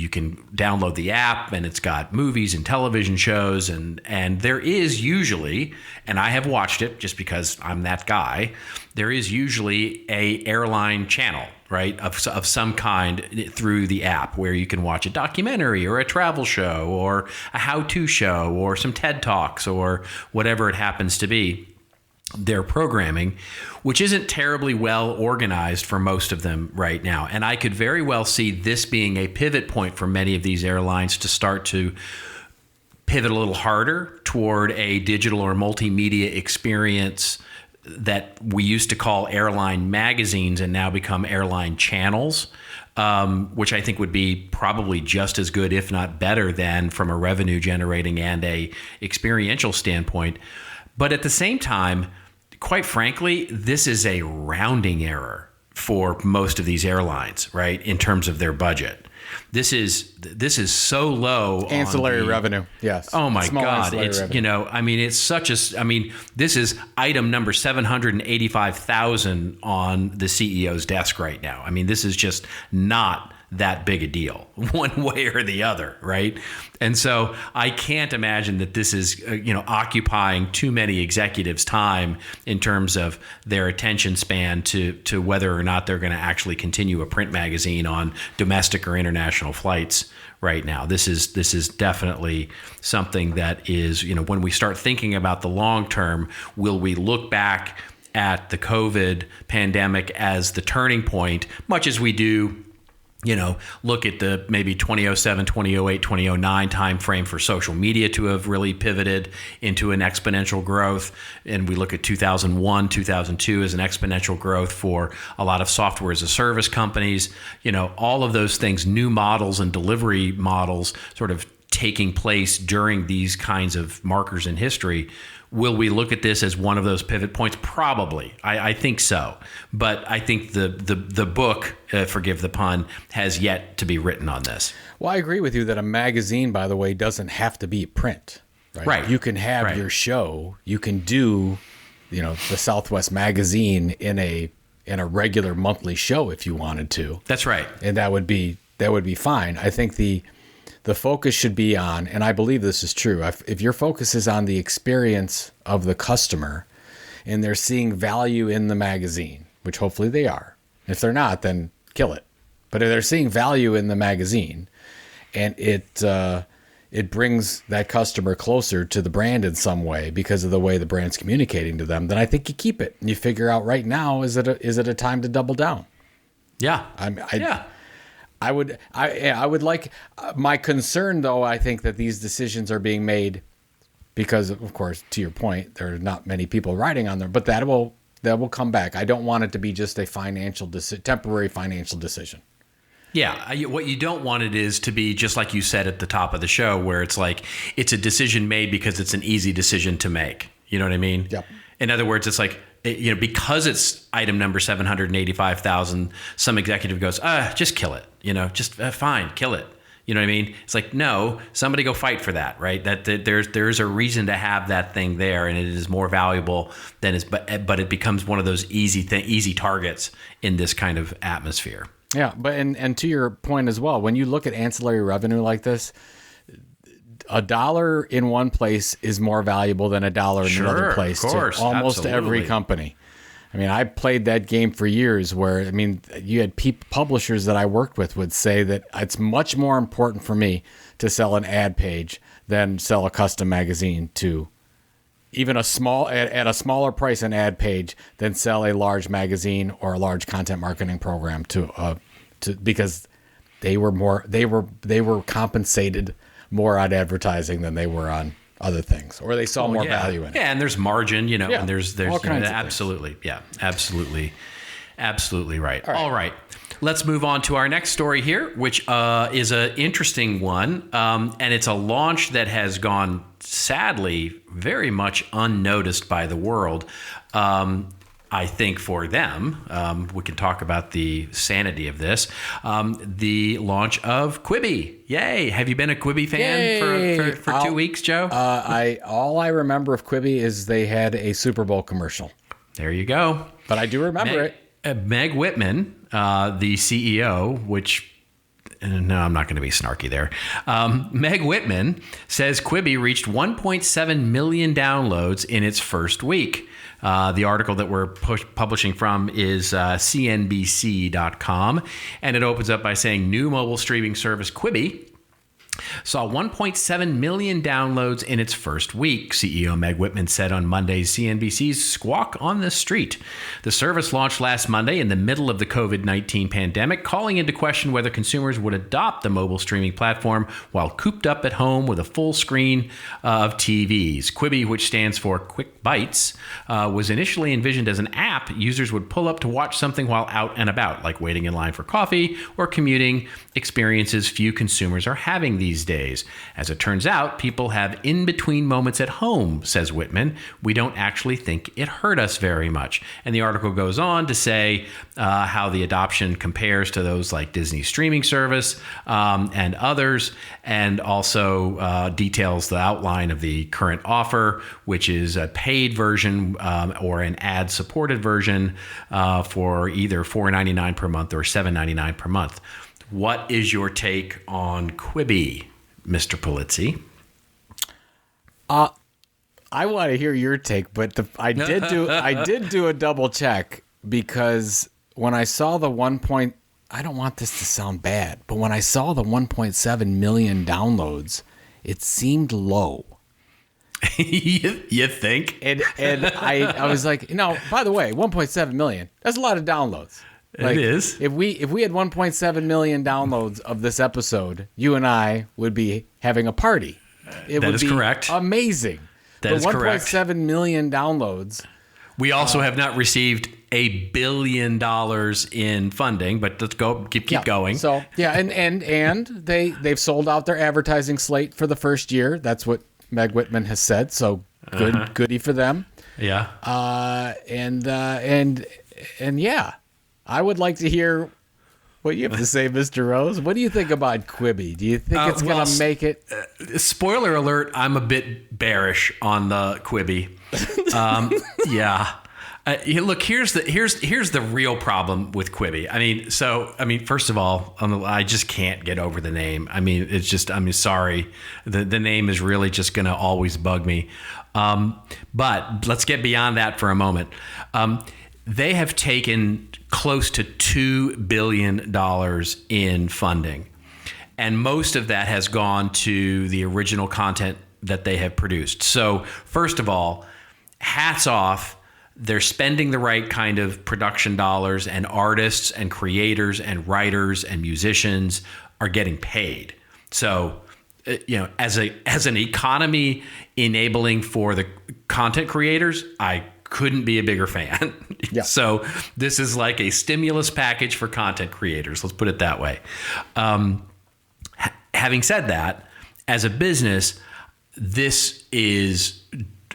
[SPEAKER 2] can download the app and it's got movies and television shows and there is usually, and I have watched it just because I'm that guy, there is usually a airline channel, right, of some kind through the app where you can watch a documentary or a travel show or a how-to show or some TED Talks or whatever it happens to be. Their programming, which isn't terribly well organized for most of them right now. And I could very well see this being a pivot point for many of these airlines to start to pivot a little harder toward a digital or multimedia experience that we used to call airline magazines and now become airline channels, which I think would be probably just as good, if not better, than from a revenue generating and a experiential standpoint. But at the same time, quite frankly, this is a rounding error for most of these airlines, right? In terms of their budget. This is so low.
[SPEAKER 3] Ancillary revenue. Yes.
[SPEAKER 2] Oh my God. It's,
[SPEAKER 3] revenue.
[SPEAKER 2] it's such a, this is item number 785,000 on the CEO's desk right now. I mean, this is just not that big a deal one way or the other, right? And so I can't imagine that this is, occupying too many executives' time in terms of their attention span to whether or not they're going to actually continue a print magazine on domestic or international flights right now. This is definitely something that is, when we start thinking about the long term, will we look back at the COVID pandemic as the turning point, much as we do look at the maybe 2007, 2008, 2009 timeframe for social media to have really pivoted into an exponential growth. And we look at 2001, 2002 as an exponential growth for a lot of software as a service companies. All of those things, new models and delivery models sort of taking place during these kinds of markers in history. Will we look at this as one of those pivot points? Probably. I think so. But I think the book, forgive the pun, has yet to be written on this.
[SPEAKER 3] Well, I agree with you that a magazine, by the way, doesn't have to be print. Right. You can have your show. You can do, the Southwest magazine in a regular monthly show if you wanted to.
[SPEAKER 2] That's right.
[SPEAKER 3] And that would be fine. I think the focus should be on, and I believe this is true, if your focus is on the experience of the customer and they're seeing value in the magazine, which hopefully they are. If they're not, then kill it. But if they're seeing value in the magazine and it brings that customer closer to the brand in some way because of the way the brand's communicating to them, then I think you keep it. And you figure out right now, is it a time to double down?
[SPEAKER 2] Yeah.
[SPEAKER 3] I would like, my concern though, I think that these decisions are being made because, of course, to your point, there are not many people riding on them, but that will come back. I don't want it to be just a temporary financial decision.
[SPEAKER 2] Yeah, what you don't want it is to be just like you said at the top of the show, where it's like it's a decision made because it's an easy decision to make. You know what I mean?
[SPEAKER 3] Yep.
[SPEAKER 2] In other words, it's like, because it's item number 785,000, some executive goes, just kill it. Just fine, kill it. You know what I mean? It's like, no, somebody go fight for that, right? That there's a reason to have that thing there, and it is more valuable than but it becomes one of those easy targets in this kind of atmosphere.
[SPEAKER 3] Yeah, but and to your point as well, when you look at ancillary revenue like this, $1 in one place is more valuable than $1 in another place.
[SPEAKER 2] Of course,
[SPEAKER 3] to almost
[SPEAKER 2] absolutely.
[SPEAKER 3] Every company. I mean, I played that game for years where, you had publishers that I worked with would say that it's much more important for me to sell an ad page than sell a custom magazine to even at a smaller price an ad page than sell a large magazine or a large content marketing program because they were compensated more on advertising than they were on other things, or they saw more value in it.
[SPEAKER 2] Yeah, and there's margin, and there's
[SPEAKER 3] all kinds of
[SPEAKER 2] absolutely, things. Yeah, absolutely right.
[SPEAKER 3] All right.
[SPEAKER 2] Let's move on to our next story here, which is an interesting one, and it's a launch that has gone sadly very much unnoticed by the world. I think for them, we can talk about the sanity of this. The launch of Quibi. Yay. Have you been a Quibi fan for 2 weeks, Joe?
[SPEAKER 3] All I remember of Quibi is they had a Super Bowl commercial.
[SPEAKER 2] There you go.
[SPEAKER 3] But I do remember it.
[SPEAKER 2] Meg Whitman, the CEO, which... No, I'm not going to be snarky there. Meg Whitman says Quibi reached 1.7 million downloads in its first week. The article that we're publishing from is CNBC.com, and it opens up by saying new mobile streaming service Quibi saw 1.7 million downloads in its first week, CEO Meg Whitman said on Monday's CNBC's Squawk on the Street. The service launched last Monday in the middle of the COVID-19 pandemic, calling into question whether consumers would adopt the mobile streaming platform while cooped up at home with a full screen of TVs. Quibi, which stands for Quick Bites, was initially envisioned as an app users would pull up to watch something while out and about, like waiting in line for coffee or commuting, experiences few consumers are having these days. As it turns out, people have in-between moments at home, says Whitman. We don't actually think it hurt us very much. And the article goes on to say how the adoption compares to those like Disney streaming service and others, and also details the outline of the current offer, which is a paid version or an ad-supported version for either $4.99 per month or $7.99 per month. What is your take on Quibi, Mr. Polizzi?
[SPEAKER 3] I want to hear your take, but I did do a double check, because when I saw the I don't want this to sound bad, but when I saw the 1.7 million downloads, it seemed low.
[SPEAKER 2] You think?
[SPEAKER 3] And I was like, by the way, 1.7 million, that's a lot of downloads. Like,
[SPEAKER 2] it is.
[SPEAKER 3] If we had 1.7 million downloads of this episode, you and I would be having a party.
[SPEAKER 2] That is correct.
[SPEAKER 3] Amazing.
[SPEAKER 2] That is correct.
[SPEAKER 3] 1.7 million downloads.
[SPEAKER 2] We also have not received $1 billion in funding, but let's go keep going.
[SPEAKER 3] So and they've sold out their advertising slate for the first year. That's what Meg Whitman has said. So goody for them.
[SPEAKER 2] Yeah.
[SPEAKER 3] And yeah. I would like to hear what you have to say, Mr. Rose. What do you think about Quibi? Do you think it's going to make it?
[SPEAKER 2] Spoiler alert, I'm a bit bearish on the Quibi. Yeah. Look, here's the real problem with Quibi. I mean, first of all, I just can't get over the name. Sorry. The name is really just going to always bug me. But let's get beyond that for a moment. They have taken close to $2 billion in funding. And most of that has gone to the original content that they have produced. So first of all, hats off. They're spending the right kind of production dollars, and artists and creators and writers and musicians are getting paid. So, as an economy enabling for the content creators, I couldn't be a bigger fan. Yeah. So this is like a stimulus package for content creators. Let's put it that way. Having said that, as a business, this is,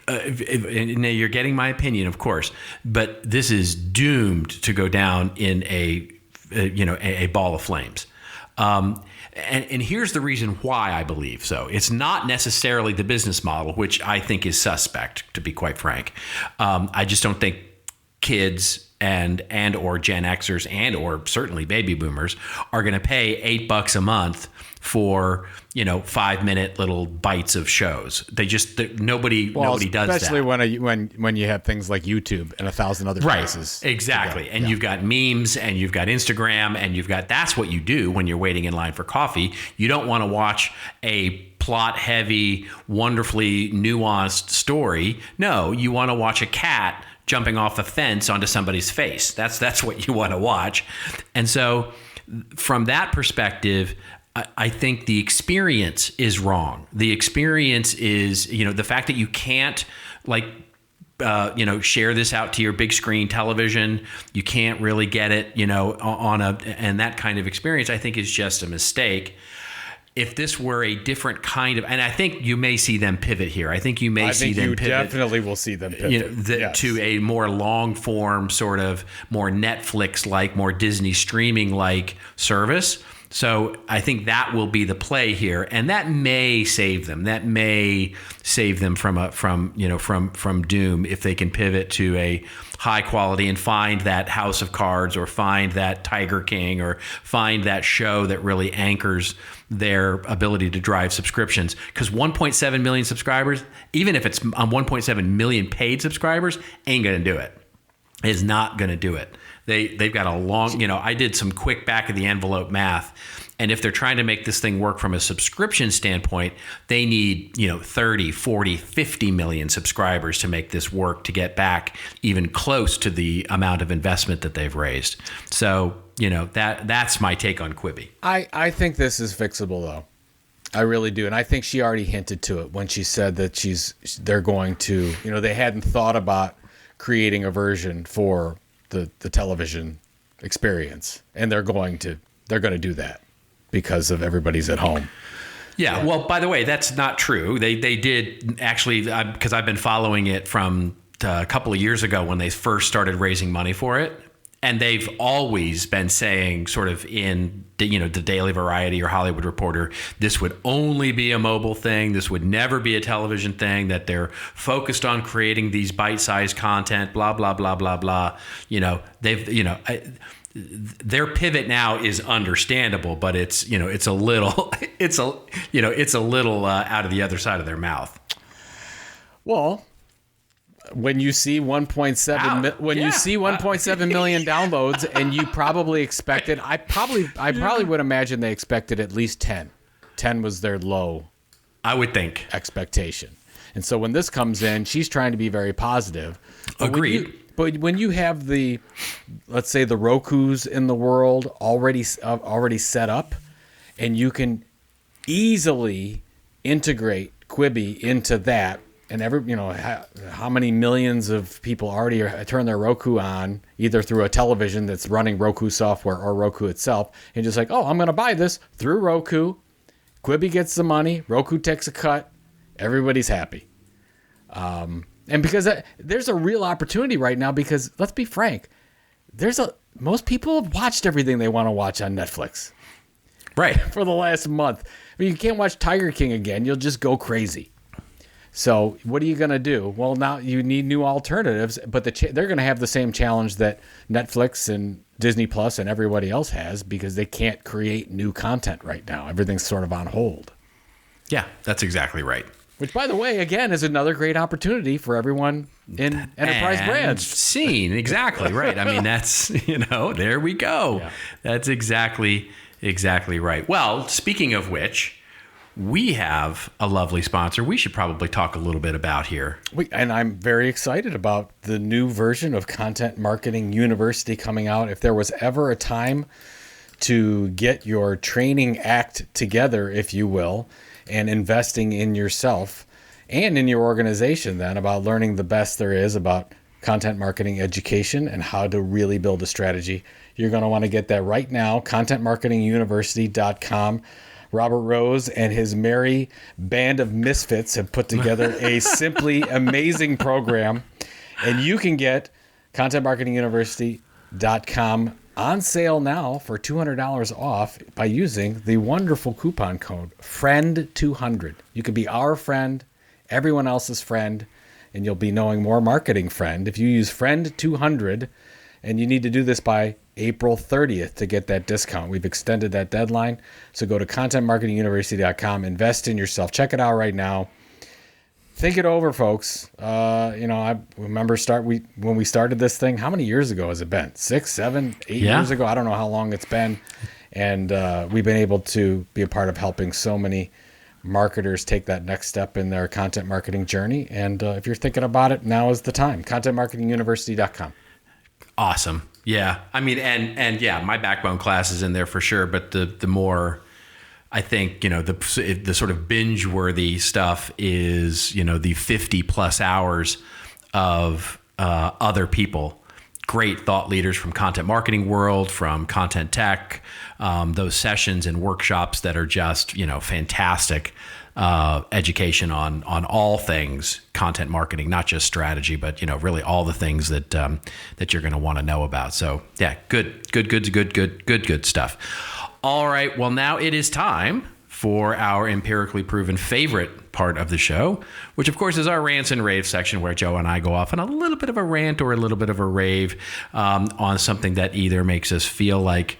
[SPEAKER 2] now you're getting my opinion, of course, but this is doomed to go down in a ball of flames. And here's the reason why I believe so. It's not necessarily the business model, which I think is suspect, to be quite frank. I just don't think kids and or Gen Xers and or certainly baby boomers are going to pay $8 a month for 5-minute little bites of shows. Nobody does that.
[SPEAKER 3] Especially when you have things like YouTube and 1,000 other places.
[SPEAKER 2] Exactly. And you've got memes and you've got Instagram and that's what you do when you're waiting in line for coffee. You don't want to watch a plot heavy, wonderfully nuanced story. No, you want to watch a cat jumping off a fence onto somebody's face. That's what you want to watch. And so from that perspective, I think the experience is wrong. The experience is, the fact that you can't share this out to your big screen television. You can't really get it, and that kind of experience, I think, is just a mistake. If this were a different kind of, and I think you may see them pivot here. I think you may see them pivot.
[SPEAKER 3] Definitely will see them pivot.
[SPEAKER 2] To a more long form, sort of more Netflix-like, more Disney streaming-like service. So I think that will be the play here, and that may save them. That may save them from doom if they can pivot to a high quality and find that House of Cards or find that Tiger King or find that show that really anchors their ability to drive subscriptions. Because 1.7 million subscribers, even if it's on 1.7 million paid subscribers, ain't going to do it. is not going to do it. They've got a long, I did some quick back of the envelope math. And if they're trying to make this thing work from a subscription standpoint, they need, 30, 40, 50 million subscribers to make this work, to get back even close to the amount of investment that they've raised. So, that's my take on Quibi.
[SPEAKER 3] I think this is fixable, though. I really do. And I think she already hinted to it when she said that they're going to, they hadn't thought about creating a version for the television experience. And they're going to do that because of everybody's at home.
[SPEAKER 2] Yeah. Well, by the way, that's not true. They did actually, because I've been following it from a couple of years ago when they first started raising money for it. And they've always been saying, sort of in the Daily Variety or Hollywood Reporter, this would only be a mobile thing. This would never be a television thing, that they're focused on creating these bite-sized content, blah, blah, blah, blah, blah. Their pivot now is understandable, but it's a little out of the other side of their mouth.
[SPEAKER 3] Well, when you see 1.7 million downloads, and you probably expected, I probably would imagine they expected at least 10. 10 was their low,
[SPEAKER 2] I would think,
[SPEAKER 3] expectation. And so when this comes in, she's trying to be very positive.
[SPEAKER 2] Agreed.
[SPEAKER 3] But when you have let's say the Rokus in the world already set up, and you can easily integrate Quibi into that, and how many millions of people already turn their Roku on, either through a television that's running Roku software or Roku itself, and just like, oh, I'm going to buy this through Roku. Quibi gets the money, Roku takes a cut, everybody's happy. And because there's a real opportunity right now, because let's be frank, most people have watched everything they want to watch on Netflix.
[SPEAKER 2] Right.
[SPEAKER 3] For the last month. I mean, you can't watch Tiger King again. You'll just go crazy. So what are you going to do? Well, now you need new alternatives, but they're going to have the same challenge that Netflix and Disney Plus and everybody else has, because they can't create new content right now. Everything's sort of on hold.
[SPEAKER 2] Yeah, that's exactly right.
[SPEAKER 3] Which, by the way, again, is another great opportunity for everyone in enterprise brands.
[SPEAKER 2] Seen, exactly right. I mean, that's, there we go. Yeah. That's exactly right. Well, speaking of which, we have a lovely sponsor we should probably talk a little bit about here.
[SPEAKER 3] And I'm very excited about the new version of Content Marketing University coming out. If there was ever a time to get your training act together, if you will, and investing in yourself and in your organization, then, about learning the best there is about content marketing education and how to really build a strategy, you're going to want to get that right now. ContentMarketingUniversity.com. Robert Rose and his merry band of misfits have put together a simply amazing program. And you can get ContentMarketingUniversity.com on sale now for $200 off by using the wonderful coupon code FRIEND200. You could be our friend, everyone else's friend, and you'll be knowing more marketing friend if you use FRIEND200. And you need to do this by April 30th to get that discount. We've extended that deadline. So go to ContentMarketingUniversity.com, invest in yourself. Check it out right now. Think it over, folks. I remember when we started this thing. How many years ago has it been? 6, 7, 8 years ago? I don't know how long it's been. And we've been able to be a part of helping so many marketers take that next step in their content marketing journey. And if you're thinking about it, now is the time. ContentMarketingUniversity.com.
[SPEAKER 2] Awesome. Yeah. I mean, and yeah, my backbone class is in there for sure. But the more, I think, the sort of binge worthy stuff is, the 50 plus hours of other people, great thought leaders from content marketing world, from content tech, those sessions and workshops that are just, fantastic education on all things content marketing, not just strategy, but, really all the things that you're going to want to know about. So yeah, good stuff. All right. Well, now it is time for our empirically proven favorite part of the show, which of course is our rants and raves section, where Joe and I go off on a little bit of a rant or a little bit of a rave on something that either makes us feel like,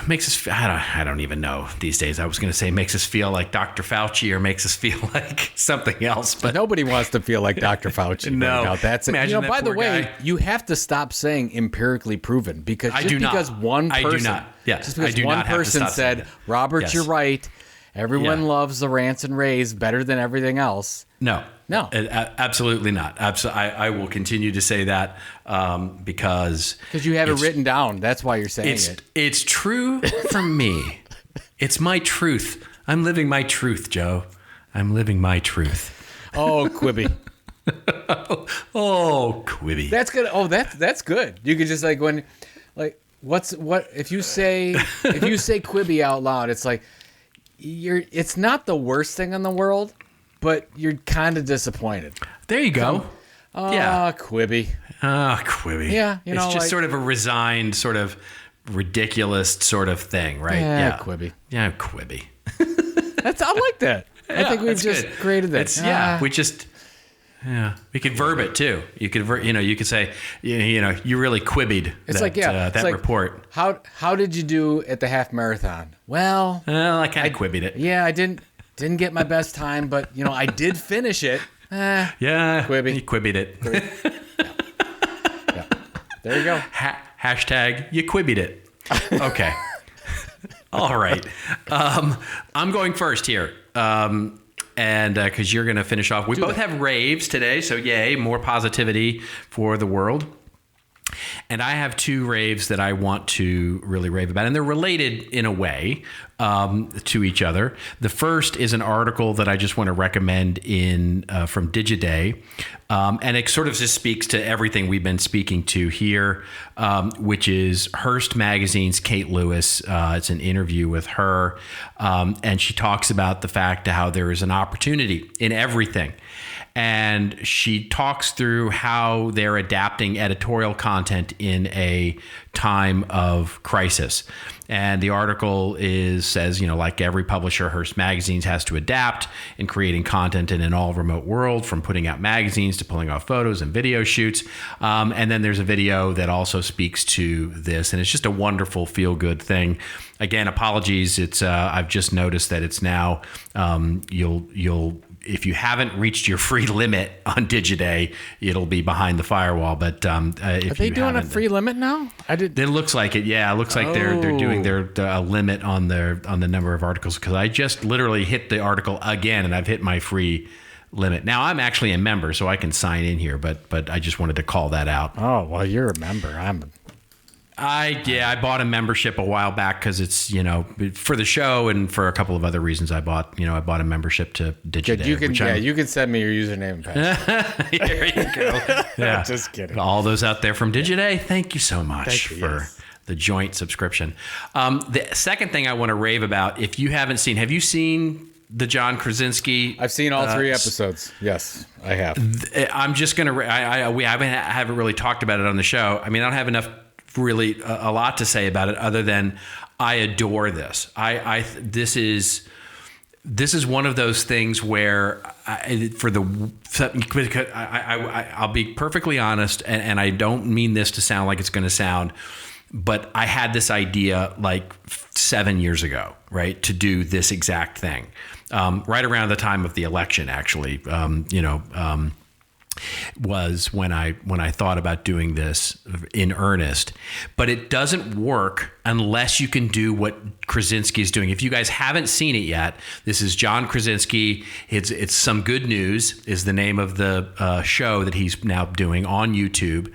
[SPEAKER 2] makes us. I don't even know these days. I was going to say makes us feel like Dr. Fauci or makes us feel like something else, but
[SPEAKER 3] nobody wants to feel like Dr. Fauci.
[SPEAKER 2] No,
[SPEAKER 3] right, that's it.
[SPEAKER 2] Imagine
[SPEAKER 3] by the way, you have to stop saying empirically proven because
[SPEAKER 2] I do not.
[SPEAKER 3] Just because one person said, Robert, you're right. Everyone loves the rants and raves better than everything else.
[SPEAKER 2] No, absolutely not. I will continue to say that because
[SPEAKER 3] you have it written down. That's why you're saying it.
[SPEAKER 2] It's true for me. It's my truth. I'm living my truth, Joe. I'm living my truth.
[SPEAKER 3] Oh, Quibi.
[SPEAKER 2] Oh, Quibi.
[SPEAKER 3] That's good. Oh, that's good. You could just if you say Quibi out loud, it's like it's not the worst thing in the world, but you're kind of disappointed.
[SPEAKER 2] There you go.
[SPEAKER 3] Quibi.
[SPEAKER 2] Quibi.
[SPEAKER 3] Yeah,
[SPEAKER 2] it's just sort of a resigned, sort of ridiculous sort of thing, right?
[SPEAKER 3] Yeah, Quibi.
[SPEAKER 2] Yeah, Quibi.
[SPEAKER 3] I like that. I think we've just created that.
[SPEAKER 2] We could verb it too. You could say, you really quibbied that report.
[SPEAKER 3] How did you do at the half marathon? Well,
[SPEAKER 2] I kind of quibied it.
[SPEAKER 3] Yeah, I didn't get my best time, but I did finish it.
[SPEAKER 2] Quibi. You quibied it.
[SPEAKER 3] Yeah. There you go.
[SPEAKER 2] Hashtag you quibied it. Okay. All right. I'm going first here. And because you're going to finish off. We both have raves today, so yay, more positivity for the world. And I have two raves that I want to really rave about, and they're related in a way to each other. The first is an article that I just want to recommend from Digiday, and it sort of just speaks to everything we've been speaking to here, which is Hearst Magazine's Kate Lewis. It's an interview with her, and she talks about the fact how there is an opportunity in everything. And she talks through how they're adapting editorial content in a time of crisis. And the article says, like every publisher, Hearst Magazines has to adapt in creating content in an all remote world, from putting out magazines to pulling off photos and video shoots. And then there's a video that also speaks to this. And it's just a wonderful feel good thing. Again, apologies. I've just noticed that it's now, if you haven't reached your free limit on Digiday, it'll be behind the firewall. But if
[SPEAKER 3] are they doing a free limit now?
[SPEAKER 2] It looks like it. Yeah, it looks like they're doing their limit on the number of articles, because I just literally hit the article again and I've hit my free limit. Now I'm actually a member, so I can sign in here. But I just wanted to call that out.
[SPEAKER 3] Oh well, you're a member.
[SPEAKER 2] I bought a membership a while back because it's, for the show and for a couple of other reasons. I bought a membership to Digiday.
[SPEAKER 3] You can send me your username and password.
[SPEAKER 2] There you go. Yeah.
[SPEAKER 3] Just kidding.
[SPEAKER 2] All those out there from Digiday, thank you so much for the joint subscription. The second thing I want to rave about, if you haven't seen, have you seen the John Krasinski?
[SPEAKER 3] I've seen all 3 episodes. Yes, I have.
[SPEAKER 2] I'm just going to, we haven't really talked about it on the show. I mean, I don't have enough really a lot to say about it other than I adore this. This is one of those things where I'll be perfectly honest, and I don't mean this to sound like it's going to sound, but I had this idea like 7 years ago, right, to do this exact thing, right around the time of the election, actually, was when I thought about doing this in earnest. But it doesn't work unless you can do what Krasinski is doing. If you guys haven't seen it yet, this is John Krasinski. It's Some Good News is the name of the show that he's now doing on YouTube.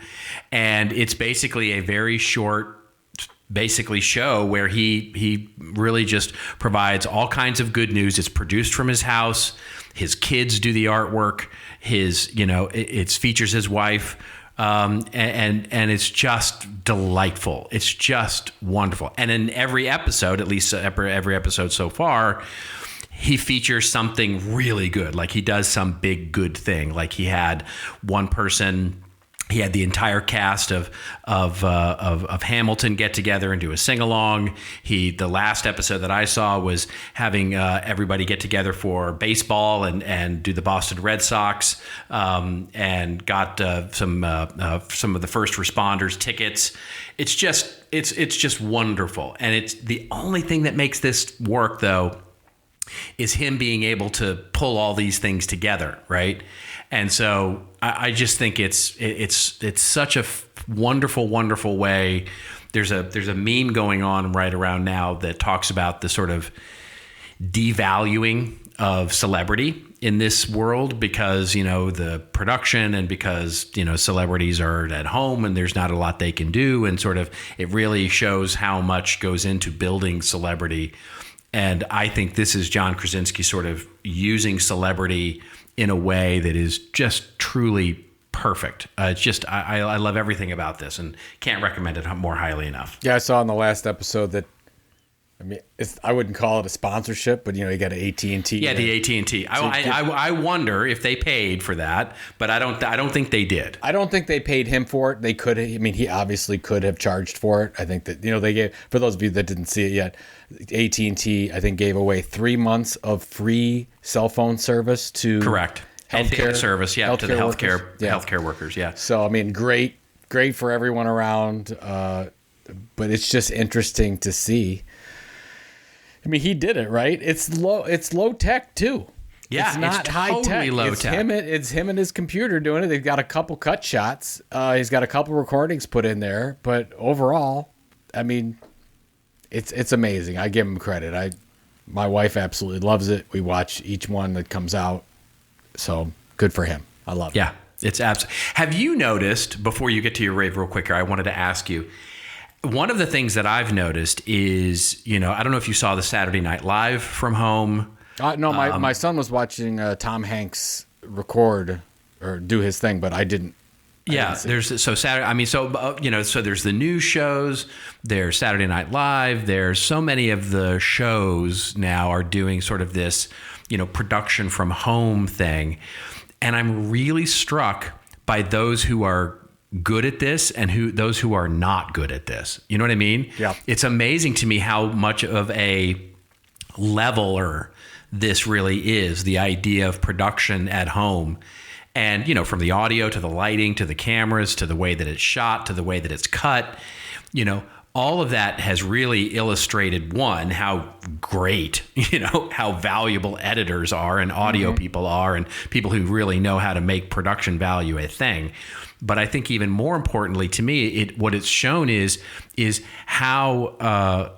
[SPEAKER 2] And it's basically a very short show where he really just provides all kinds of good news. It's produced from his house. His kids do the artwork. It features his wife, and it's just delightful. It's just wonderful. And in every episode, at least every episode so far, he features something really good. Like he does some big good thing. Like he had one person he had the entire cast of Hamilton get together and do a sing along. The last episode that I saw was having everybody get together for baseball and do the Boston Red Sox, and got some of the first responders tickets. It's just wonderful, and it's the only thing that makes this work though is him being able to pull all these things together, right? And so I just think it's such a wonderful, wonderful way. There's a meme going on right around now that talks about the sort of devaluing of celebrity in this world because, the production and because, celebrities are at home and there's not a lot they can do. And sort of it really shows how much goes into building celebrity. And I think this is John Krasinski sort of using celebrity in a way that is just truly perfect. It's just, I love everything about this and can't recommend it more highly enough.
[SPEAKER 3] Yeah, I saw in the last episode that, I wouldn't call it a sponsorship, but you got an AT&T.
[SPEAKER 2] Yeah, the AT&T. I wonder if they paid for that, but I don't think they did.
[SPEAKER 3] I don't think they paid him for it. They could. He obviously could have charged for it. I think that they gave, for those of you that didn't see it yet, AT&T I think gave away 3 months of free cell phone service to
[SPEAKER 2] correct healthcare service, to the healthcare workers. Yeah.
[SPEAKER 3] So great for everyone around, but it's just interesting to see. He did it, right? It's low tech too.
[SPEAKER 2] Yeah,
[SPEAKER 3] it's not high
[SPEAKER 2] totally
[SPEAKER 3] tech.
[SPEAKER 2] Low tech.
[SPEAKER 3] It's him and his computer doing it. They've got a couple cut shots. He's got a couple recordings put in there, but overall, it's amazing. I give him credit. My wife absolutely loves it. We watch each one that comes out. So good for him. I love it.
[SPEAKER 2] Yeah, it's absolutely. Have you noticed, before you get to your rave real quick, I wanted to ask you, one of the things that I've noticed is, I don't know if you saw the Saturday Night Live from home.
[SPEAKER 3] No, my son was watching Tom Hanks record or do his thing, but I didn't.
[SPEAKER 2] There's so Saturday. So there's the news shows. There's Saturday Night Live. There's so many of the shows now are doing sort of this, production from home thing, and I'm really struck by those who are good at this and those who are not good at this. You know what I mean?
[SPEAKER 3] Yeah.
[SPEAKER 2] It's amazing to me how much of a leveler this really is, the idea of production at home. And, from the audio to the lighting to the cameras to the way that it's shot to the way that it's cut, all of that has really illustrated, one, how great, how valuable editors are and audio people are and people who really know how to make production value a thing. But I think even more importantly to me, what it's shown is how,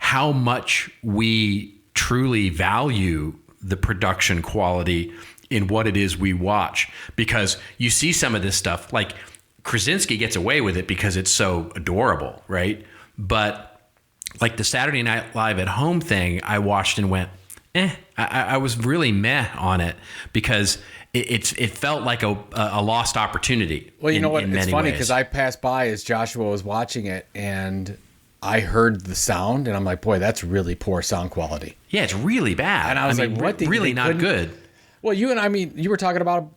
[SPEAKER 2] how much we truly value the production quality in what it is we watch. Because you see some of this stuff, like Krasinski gets away with it because it's so adorable, right? But like the Saturday Night Live at home thing, I watched and went, I was really meh on it because it felt like a lost opportunity.
[SPEAKER 3] Well, you know what? It's funny because I passed by as Joshua was watching it and I heard the sound and I'm like, boy, that's really poor sound quality.
[SPEAKER 2] Yeah, it's really bad.
[SPEAKER 3] And I was like, what?
[SPEAKER 2] Really not good.
[SPEAKER 3] Well, you were talking about,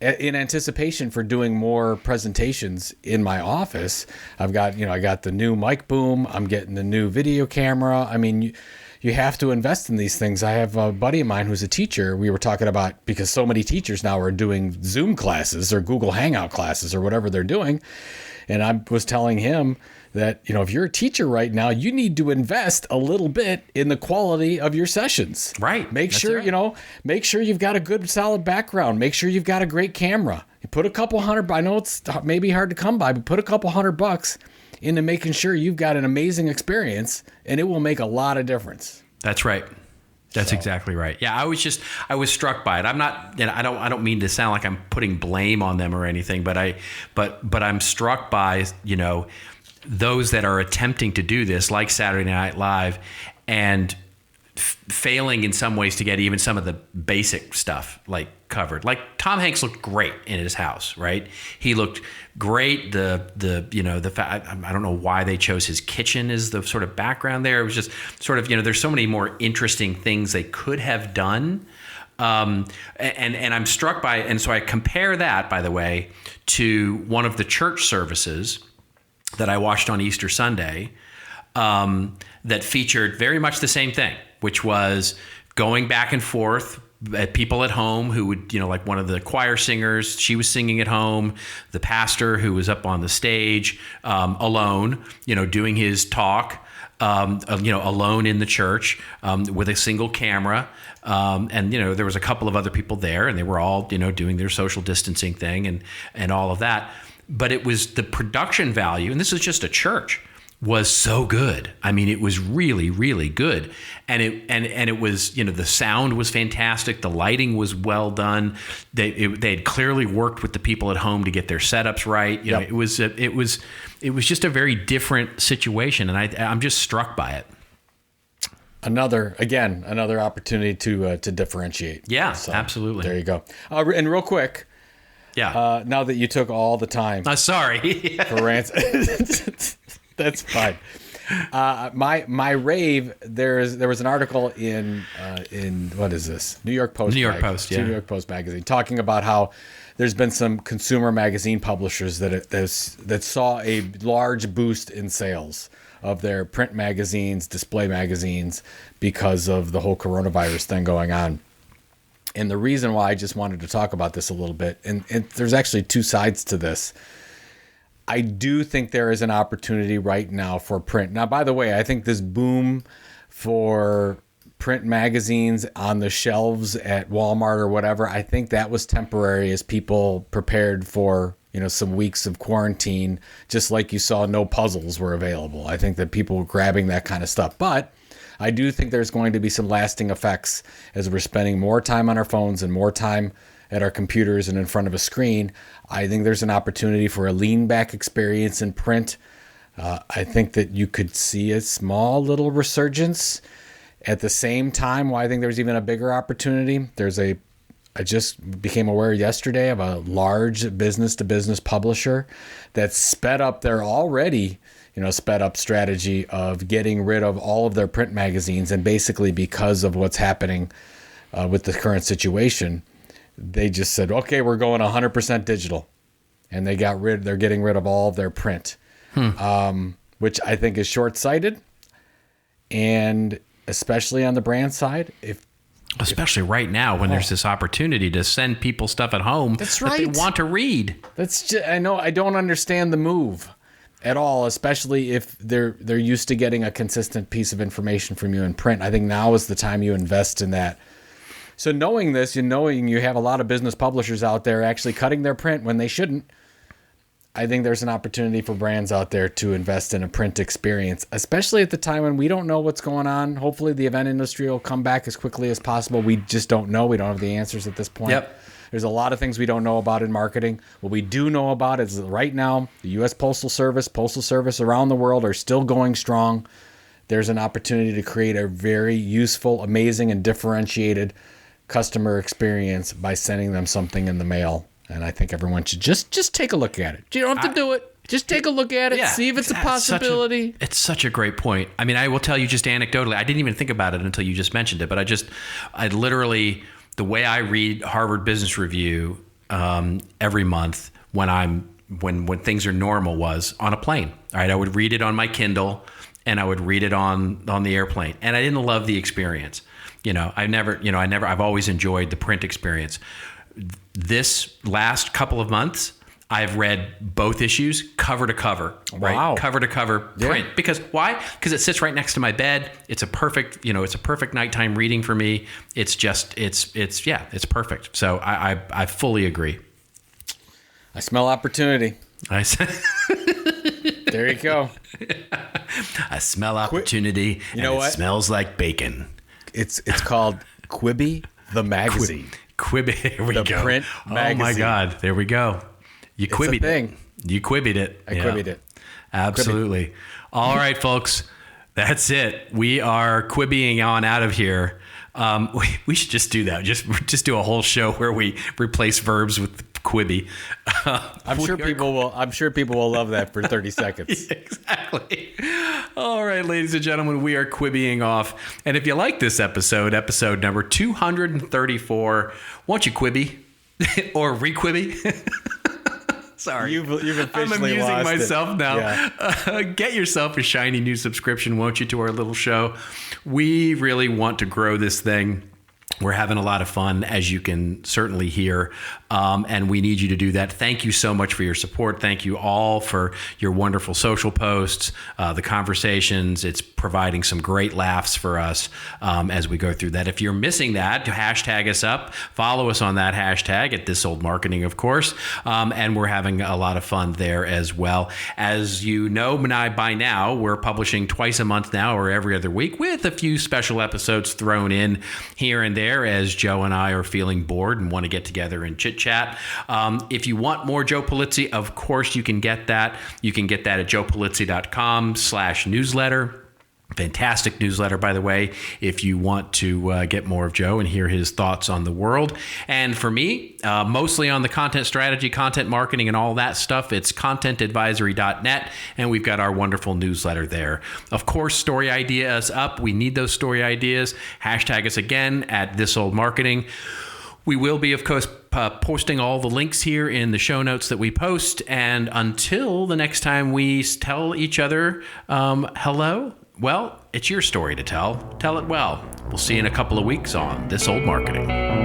[SPEAKER 3] in anticipation for doing more presentations in my office. I've got, I got the new mic boom. I'm getting the new video camera. You have to invest in these things. I have a buddy of mine who's a teacher. We were talking about, because so many teachers now are doing Zoom classes or Google Hangout classes or whatever they're doing. And I was telling him that, if you're a teacher right now, you need to invest a little bit in the quality of your sessions.
[SPEAKER 2] Right.
[SPEAKER 3] Make sure you've got a good solid background. Make sure you've got a great camera. You put a couple $100, I know it's maybe hard to come by, but put a couple $100 into making sure you've got an amazing experience, and it will make a lot of difference.
[SPEAKER 2] That's right. That's exactly right. Yeah, I was struck by it. I'm not, I don't mean to sound like I'm putting blame on them or anything, but I'm struck by, those that are attempting to do this, like Saturday Night Live, and failing in some ways to get even some of the basic stuff like covered. Like Tom Hanks looked great in his house, right? He looked great. The fact, I don't know why they chose his kitchen as the sort of background there. It was just sort of, there's so many more interesting things they could have done. And I'm struck by, and so I compare that, by the way, to one of the church services that I watched on Easter Sunday, that featured very much the same thing, which was going back and forth at people at home who would, like one of the choir singers, she was singing at home, the pastor who was up on the stage alone, doing his talk, alone in the church with a single camera. And there was a couple of other people there, and they were all, doing their social distancing thing and all of that. But it was the production value, and this is just a church, was so good. I mean, it was really, really good. And it was, the sound was fantastic. The lighting was well done. They had clearly worked with the people at home to get their setups right. It was just a very different situation. And I'm just struck by it.
[SPEAKER 3] Another opportunity to differentiate.
[SPEAKER 2] Yeah,
[SPEAKER 3] so,
[SPEAKER 2] absolutely.
[SPEAKER 3] There you go. And real quick.
[SPEAKER 2] Yeah.
[SPEAKER 3] Now that you took all the time.
[SPEAKER 2] Sorry.
[SPEAKER 3] For rants. That's fine. My rave. There was an article in what is this? New York Post.
[SPEAKER 2] New York Post. Yeah.
[SPEAKER 3] New York Post magazine, talking about how there's been some consumer magazine publishers that saw a large boost in sales of their print magazines, display magazines, because of the whole coronavirus thing going on. And the reason why I just wanted to talk about this a little bit, and there's actually two sides to this. I do think there is an opportunity right now for print. Now, by the way, I think this boom for print magazines on the shelves at Walmart or whatever, I think that was temporary as people prepared for, some weeks of quarantine, just like you saw no puzzles were available. I think that people were grabbing that kind of stuff. But I do think there's going to be some lasting effects as we're spending more time on our phones and more time at our computers and in front of a screen. I think there's an opportunity for a lean back experience in print. I think that you could see a small little resurgence. At the same time, I think there's even a bigger opportunity. I just became aware yesterday of a large business-to-business publisher that sped up their already sped up strategy of getting rid of all of their print magazines. And basically because of what's happening with the current situation, they just said, okay, we're going 100% digital. And they're getting rid of all of their print, which I think is short-sighted. And especially on the brand side,
[SPEAKER 2] especially right now when there's this opportunity to send people stuff at home that they want to read.
[SPEAKER 3] I know I don't understand the move at all, especially if they're used to getting a consistent piece of information from you in print. I think now is the time you invest in that. So knowing this, knowing you have a lot of business publishers out there actually cutting their print when they shouldn't, I think there's an opportunity for brands out there to invest in a print experience, especially at the time when we don't know what's going on. Hopefully the event industry will come back as quickly as possible. We just don't know. We don't have the answers at this point.
[SPEAKER 2] Yep.
[SPEAKER 3] There's a lot of things we don't know about in marketing. What we do know about is that right now, the U.S. Postal Service around the world are still going strong. There's an opportunity to create a very useful, amazing, and differentiated customer experience by sending them something in the mail. And I think everyone should just take a look at it. You don't have to do it. Just take a look at it, see if it's a possibility.
[SPEAKER 2] It's such a great point. I mean, I will tell you just anecdotally, I didn't even think about it until you just mentioned it, but I literally, the way I read Harvard Business Review every month when things are normal was on a plane. All right, I would read it on my Kindle and I would read it on the airplane. And I didn't love the experience. I've always enjoyed the print experience. This last couple of months, I've read both issues cover to cover, right?
[SPEAKER 3] Wow.
[SPEAKER 2] Cover to cover print. Yeah. Because why? Because it sits right next to my bed. It's a perfect nighttime reading for me. It's perfect. So I fully agree.
[SPEAKER 3] I smell opportunity. There you go.
[SPEAKER 2] I smell opportunity. It smells like bacon.
[SPEAKER 3] It's called Quibi, the magazine.
[SPEAKER 2] Quibi, here we go.
[SPEAKER 3] The print magazine.
[SPEAKER 2] Oh my God, there we go. You Quibied
[SPEAKER 3] it.
[SPEAKER 2] You Quibied it.
[SPEAKER 3] I Quibied it.
[SPEAKER 2] Absolutely. All right, folks, that's it. We are Quibiing on out of here. We should just do that. Just do a whole show where we replace verbs with Quibi.
[SPEAKER 3] I'm sure people will love that for 30 seconds.
[SPEAKER 2] Exactly. All right, ladies and gentlemen, we are Quibiing off. And if you like this episode number 234, won't you Quibi? Or re-Quibi? Sorry.
[SPEAKER 3] You've officially
[SPEAKER 2] I'm amusing
[SPEAKER 3] lost
[SPEAKER 2] myself
[SPEAKER 3] it.
[SPEAKER 2] now.
[SPEAKER 3] Yeah.
[SPEAKER 2] Get yourself a shiny new subscription, won't you, to our little show. We really want to grow this thing. We're having a lot of fun, as you can certainly hear, and we need you to do that. Thank you so much for your support. Thank you all for your wonderful social posts, the conversations. It's providing some great laughs for us as we go through that. If you're missing that, hashtag us up. Follow us on that hashtag at This Old Marketing, of course, and we're having a lot of fun there as well. As you know, by now, we're publishing twice a month now or every other week with a few special episodes thrown in here and there as Joe and I are feeling bored and want to get together and chit chat. If you want more Joe Pulizzi, of course you can get that. You can get that at joepulizzi.com/newsletter. Fantastic newsletter, by the way, if you want to get more of Joe and hear his thoughts on the world. And for me, mostly on the content strategy, content marketing, and all that stuff, it's contentadvisory.net, and we've got our wonderful newsletter there. Of course, story ideas up. We need those story ideas. Hashtag us again at This Old Marketing. We will be, of course, posting all the links here in the show notes that we post. And until the next time we tell each other hello, well, it's your story to tell. Tell it well. We'll see you in a couple of weeks on This Old Marketing.